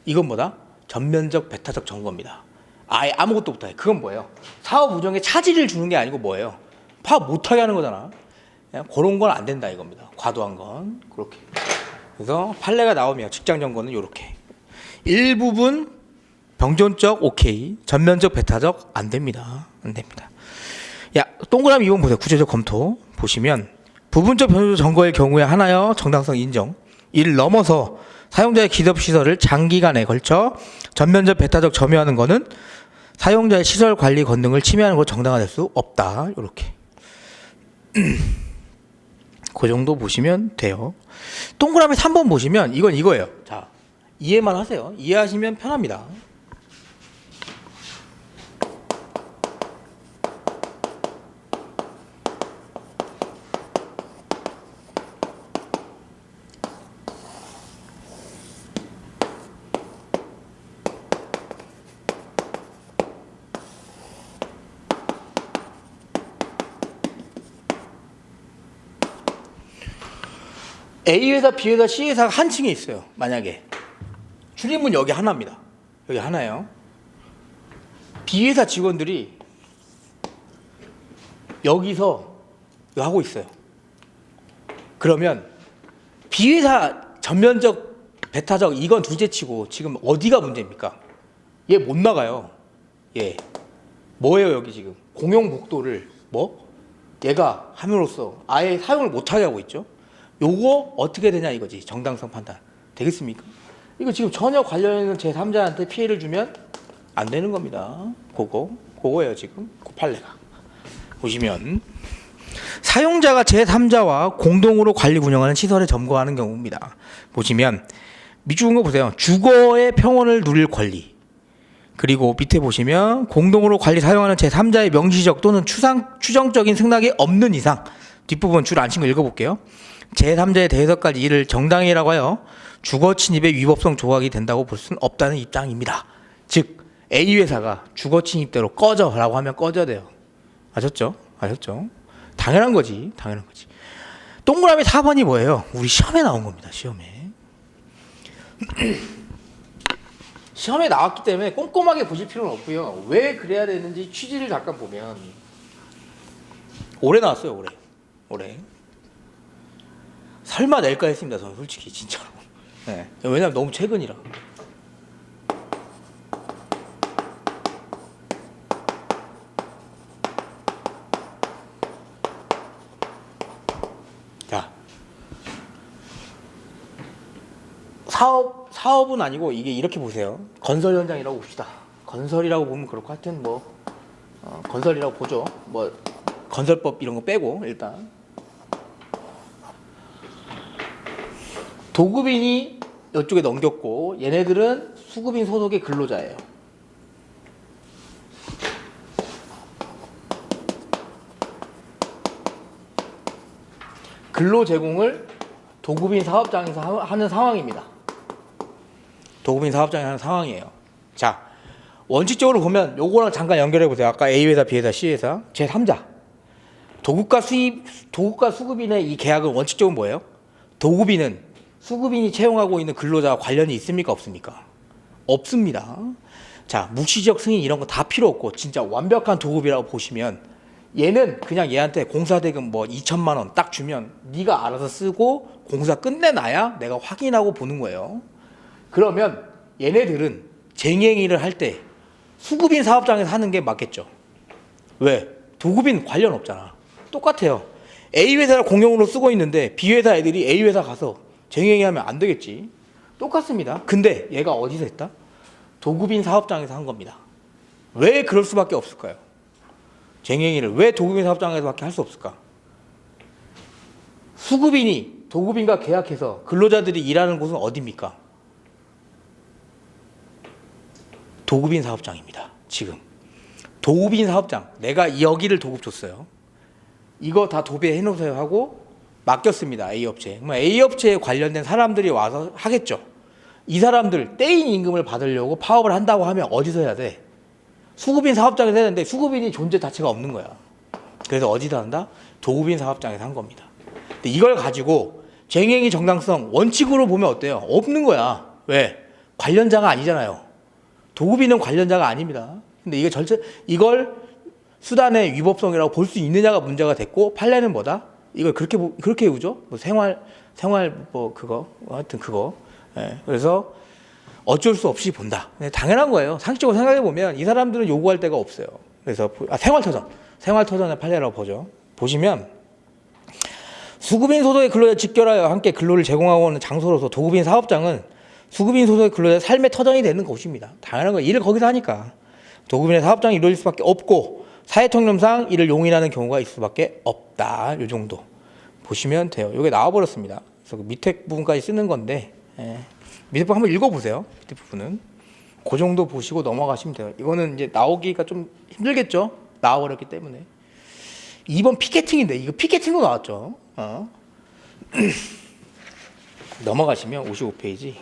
이건 뭐다? 전면적 배타적 점거입니다. 아예 아무것도 못하게. 그건 뭐예요? 사업 운영에 차질을 주는 게 아니고 뭐예요? 파업 못하게 하는 거잖아. 그런 건 안 된다 이겁니다. 과도한 건. 그렇게. 그래서 판례가 나오면 직장 점거는 이렇게. 일부분 병존적 오케이. 전면적 배타적 안 됩니다. 안 됩니다. 야, 동그라미 2번 보세요. 구체적 검토 보시면 부분적 변조 점거의 경우에 하나여 정당성 인정. 이를 넘어서 사용자의 기업시설을 장기간에 걸쳐 전면적 배타적 점유하는 것은 사용자의 시설 관리 권능을 침해하는 것 정당화될 수 없다. 이렇게. 그 정도 보시면 돼요. 동그라미 3번 보시면 이건 이거예요. 자, 이해만 하세요. 이해하시면 편합니다. A회사, B회사, C회사가 한 층에 있어요. 만약에 출입문 여기 하나입니다. 여기 하나예요. B회사 직원들이 여기서 이거 하고 있어요. 그러면 B회사 전면적 배타적 이건 둘째치고 지금 어디가 문제입니까? 얘 못 나가요. 얘 뭐예요? 여기 지금 공용 복도를 뭐 얘가 함으로써 아예 사용을 못하게 하고 있죠. 요거 어떻게 되냐 이거지. 정당성 판단 되겠습니까? 이거 지금 전혀 관련 있는 제3자한테 피해를 주면 안 되는 겁니다. 그거예요 지금 그 판례가. 보시면 사용자가 제3자와 공동으로 관리 운영하는 시설에 점거하는 경우입니다. 보시면 밑줄 거 보세요. 주거의 평온을 누릴 권리. 그리고 밑에 보시면 공동으로 관리 사용하는 제3자의 명시적 또는 추정적인 승낙이 없는 이상. 뒷부분 줄 안 친 거 읽어볼게요. 제3자에 대해서까지 이를 정당이라고 하여 주거 침입의 위법성 조각이 된다고 볼 수는 없다는 입장입니다. 즉 A회사가 주거 침입대로 꺼져라고 하면 꺼져야 돼요. 아셨죠? 당연한 거지. 동그라미 4번이 뭐예요? 우리 시험에 나온 겁니다. 시험에 나왔기 때문에 꼼꼼하게 보실 필요는 없고요. 왜 그래야 되는지 취지를 잠깐 보면 올해 나왔어요. 올해 설마 낼까 했습니다. 저는 솔직히 진짜로. 네. 왜냐면 너무 최근이라. 자, 사업은 아니고 이게 이렇게 보세요. 건설 현장이라고 봅시다. 건설이라고 보면 그렇고 하여튼 뭐 건설이라고 보죠. 뭐 건설법 이런 거 빼고 일단 도급인이 이쪽에 넘겼고 얘네들은 수급인 소속의 근로자예요. 근로 제공을 도급인 사업장에서 하는 상황입니다. 자, 원칙적으로 보면 요거랑 잠깐 연결해 보세요. 아까 A회사, B회사, C회사, 제3자. 도급과 수급인의 이 계약은 원칙적으로 뭐예요? 도급인은 수급인이 채용하고 있는 근로자와 관련이 있습니까? 없습니까? 없습니다. 자, 묵시적 승인 이런 거 다 필요 없고 진짜 완벽한 도급이라고 보시면 얘는 그냥 얘한테 공사대금 뭐 2천만 원 딱 주면 네가 알아서 쓰고 공사 끝내놔야 내가 확인하고 보는 거예요. 그러면 얘네들은 쟁행위를 할 때 수급인 사업장에서 하는 게 맞겠죠. 왜? 도급인 관련 없잖아. 똑같아요. A회사를 공용으로 쓰고 있는데 B회사 애들이 A회사 가서 쟁행위하면 안 되겠지. 똑같습니다. 근데 얘가 어디서 했다? 도급인 사업장에서 한 겁니다. 왜 그럴 수밖에 없을까요? 쟁행위를 왜 도급인 사업장에서밖에 할 수 없을까? 수급인이 도급인과 계약해서 근로자들이 일하는 곳은 어디입니까? 도급인 사업장입니다. 지금 도급인 사업장, 내가 여기를 도급 줬어요. 이거 다 도배해 놓으세요 하고 맡겼습니다. A 업체에. 그럼 A 업체에 관련된 사람들이 와서 하겠죠. 이 사람들 떼인 임금을 받으려고 파업을 한다고 하면 어디서 해야 돼? 수급인 사업장에서 해야 되는데 수급인이 존재 자체가 없는 거야. 그래서 어디서 한다? 도급인 사업장에서 한 겁니다. 근데 이걸 가지고 쟁행위 정당성 원칙으로 보면 어때요? 없는 거야. 왜? 관련자가 아니잖아요. 도급인은 관련자가 아닙니다. 근데 이걸 수단의 위법성이라고 볼 수 있느냐가 문제가 됐고, 판례는 뭐다? 이걸 그렇게 우죠? 뭐 생활 그거 하여튼 그거. 예. 그래서 어쩔 수 없이 본다. 당연한 거예요. 상식적으로 생각해 보면 이 사람들은 요구할 데가 없어요. 그래서 생활터전의 판례라고 보죠. 보시면 수급인 소득의 근로자 직결하여 함께 근로를 제공하고 하는 장소로서 도급인 사업장은 수급인 소득의 근로자 삶의 터전이 되는 곳입니다. 당연한 거예요. 일을 거기서 하니까. 도급인의 사업장이 이루어질 수밖에 없고 사회통념상 이를 용인하는 경우가 있을 수밖에 없다. 요 정도 보시면 돼요. 이게 나와버렸습니다. 그래서 그 밑에 부분까지 쓰는 건데, 밑에 부분 한번 읽어보세요. 밑에 부분은 그 정도 보시고 넘어가시면 돼요. 이거는 이제 나오기가 좀 힘들겠죠. 나와버렸기 때문에. 2번 피켓팅인데 이거 피켓팅도 나왔죠. 넘어가시면 55페이지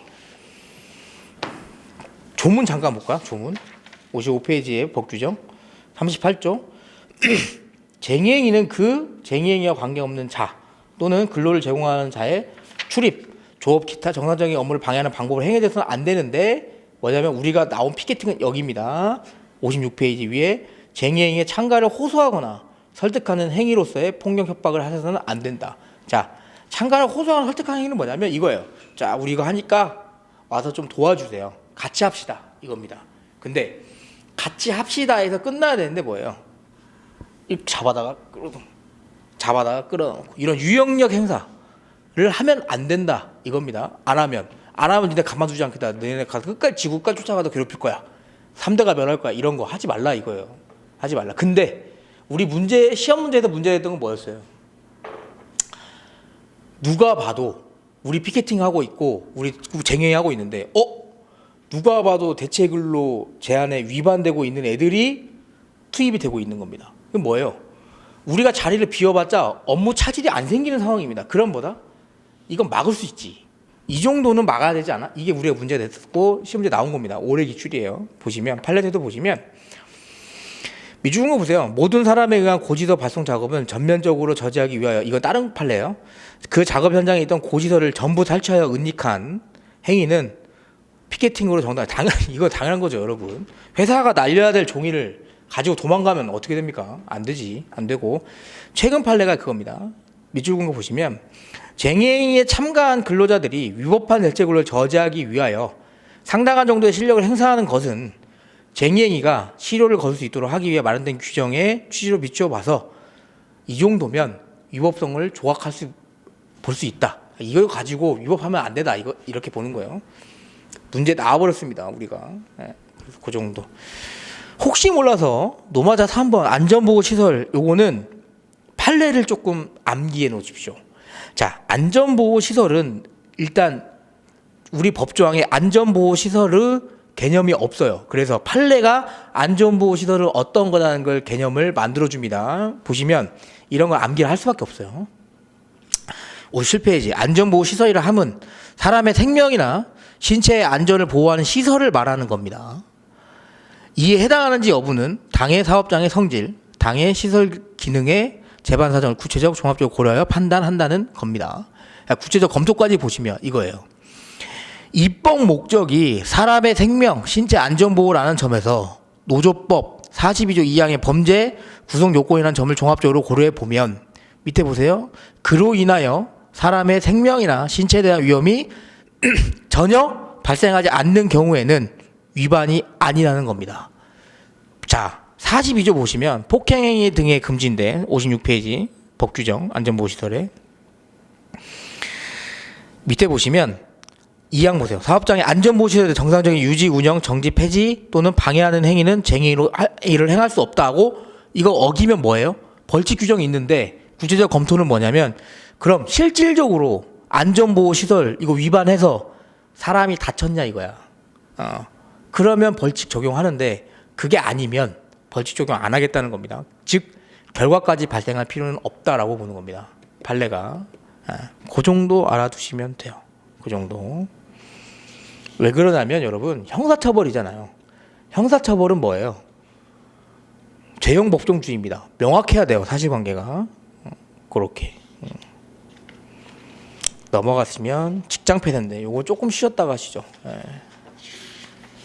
조문 잠깐 볼까요? 조문 55페이지에 법규정 38조 쟁행위는 그 쟁행위와 관계없는 자 또는 근로를 제공하는 자의 출입, 조업, 기타 정상적인 업무를 방해하는 방법을 행해져서는 안 되는데 뭐냐면 우리가 나온 피켓팅은 여기입니다. 56페이지 위에 쟁행위에 참가를 호소하거나 설득하는 행위로서의 폭력 협박을 하셔서는 안 된다. 자, 참가를 호소하는 설득하는 행위는 뭐냐면 이거예요. 자, 우리 이거 하니까 와서 좀 도와주세요. 같이 합시다. 이겁니다. 근데 같이 합시다 해서 끝나야 되는데 뭐예요? 입 잡아다가 끌어놓고 이런 유형력 행사를 하면 안 된다. 이겁니다. 안 하면 니네 가만두지 않겠다. 너네 가서 끝까지 지구까지 쫓아가도 괴롭힐 거야. 3대가 면할 거야. 이런 거 하지 말라 이거예요. 하지 말라. 근데 우리 시험 문제에서 문제됐던 건 뭐였어요? 누가 봐도 우리 피켓팅하고 있고 우리 쟁행하고 있는데 누가 봐도 대체근로 제한에 위반되고 있는 애들이 투입이 되고 있는 겁니다. 그럼 뭐예요? 우리가 자리를 비워봤자 업무 차질이 안 생기는 상황입니다. 그럼 뭐다? 이건 막을 수 있지. 이 정도는 막아야 되지 않아? 이게 우리가 문제가 됐고 시험지에 나온 겁니다. 올해 기출이에요. 보시면 판례에도 보시면 미주군거 보세요. 모든 사람에 의한 고지서 발송 작업은 전면적으로 저지하기 위하여 이건 다른 판례예요. 그 작업 현장에 있던 고지서를 전부 탈취하여 은닉한 행위는 피켓팅으로 이거 당연한 거죠, 여러분. 회사가 날려야 될 종이를 가지고 도망가면 어떻게 됩니까? 안 되지. 안 되고. 최근 판례가 그겁니다. 밑줄 긋은 거 보시면 쟁행위에 참가한 근로자들이 위법한 대체근로를 저지하기 위하여 상당한 정도의 실력을 행사하는 것은 쟁행위가 실효를 거둘 수 있도록 하기 위해 마련된 규정의 취지로 비추어 봐서 이 정도면 위법성을 볼 수 있다. 이걸 가지고 위법하면 안 되다. 이렇게 보는 거예요. 문제 나와버렸습니다. 우리가. 그래서 그 정도. 혹시 몰라서 노마자 3번 안전보호시설 요거는 판례를 조금 암기해 놓으십시오. 자, 안전보호시설은 일단 우리 법조항에 안전보호시설의 개념이 없어요. 그래서 판례가 안전보호시설은 어떤 거라는 걸 개념을 만들어줍니다. 보시면 이런 걸 암기를 할 수밖에 없어요. 57페이지 안전보호시설이라 함은 사람의 생명이나 신체의 안전을 보호하는 시설을 말하는 겁니다. 이에 해당하는지 여부는 당해 사업장의 성질, 당해 시설 기능의 재반 사정을 구체적 종합적으로 고려하여 판단한다는 겁니다. 구체적 검토까지 보시면 이거예요. 입법 목적이 사람의 생명, 신체 안전보호라는 점에서 노조법 42조 2항의 범죄 구성 요건이라는 점을 종합적으로 고려해 보면 밑에 보세요. 그로 인하여 사람의 생명이나 신체에 대한 위험이 전혀 발생하지 않는 경우에는 위반이 아니라는 겁니다. 자, 42조 보시면 폭행행위 등의 금지인데 56페이지 법규정 안전보호시설에 밑에 보시면 2항 보세요. 사업장의 안전보호시설의 정상적인 유지, 운영, 정지, 폐지 또는 방해하는 행위는 쟁행위로 일을 행할 수 없다고 이거 어기면 뭐예요? 벌칙 규정이 있는데 구체적 검토는 뭐냐면 그럼 실질적으로 안전보호시설 이거 위반해서 사람이 다쳤냐 이거야. 그러면 벌칙 적용하는데 그게 아니면 벌칙 적용 안 하겠다는 겁니다. 즉 결과까지 발생할 필요는 없다라고 보는 겁니다. 판례가. 그 정도 알아두시면 돼요. 그 정도. 왜 그러냐면 여러분 형사처벌이잖아요. 형사처벌은 뭐예요? 죄형 법정주의입니다. 명확해야 돼요. 사실관계가. 그렇게. 넘어갔으면 직장폐쇄인데 요거 조금 쉬었다 가시죠.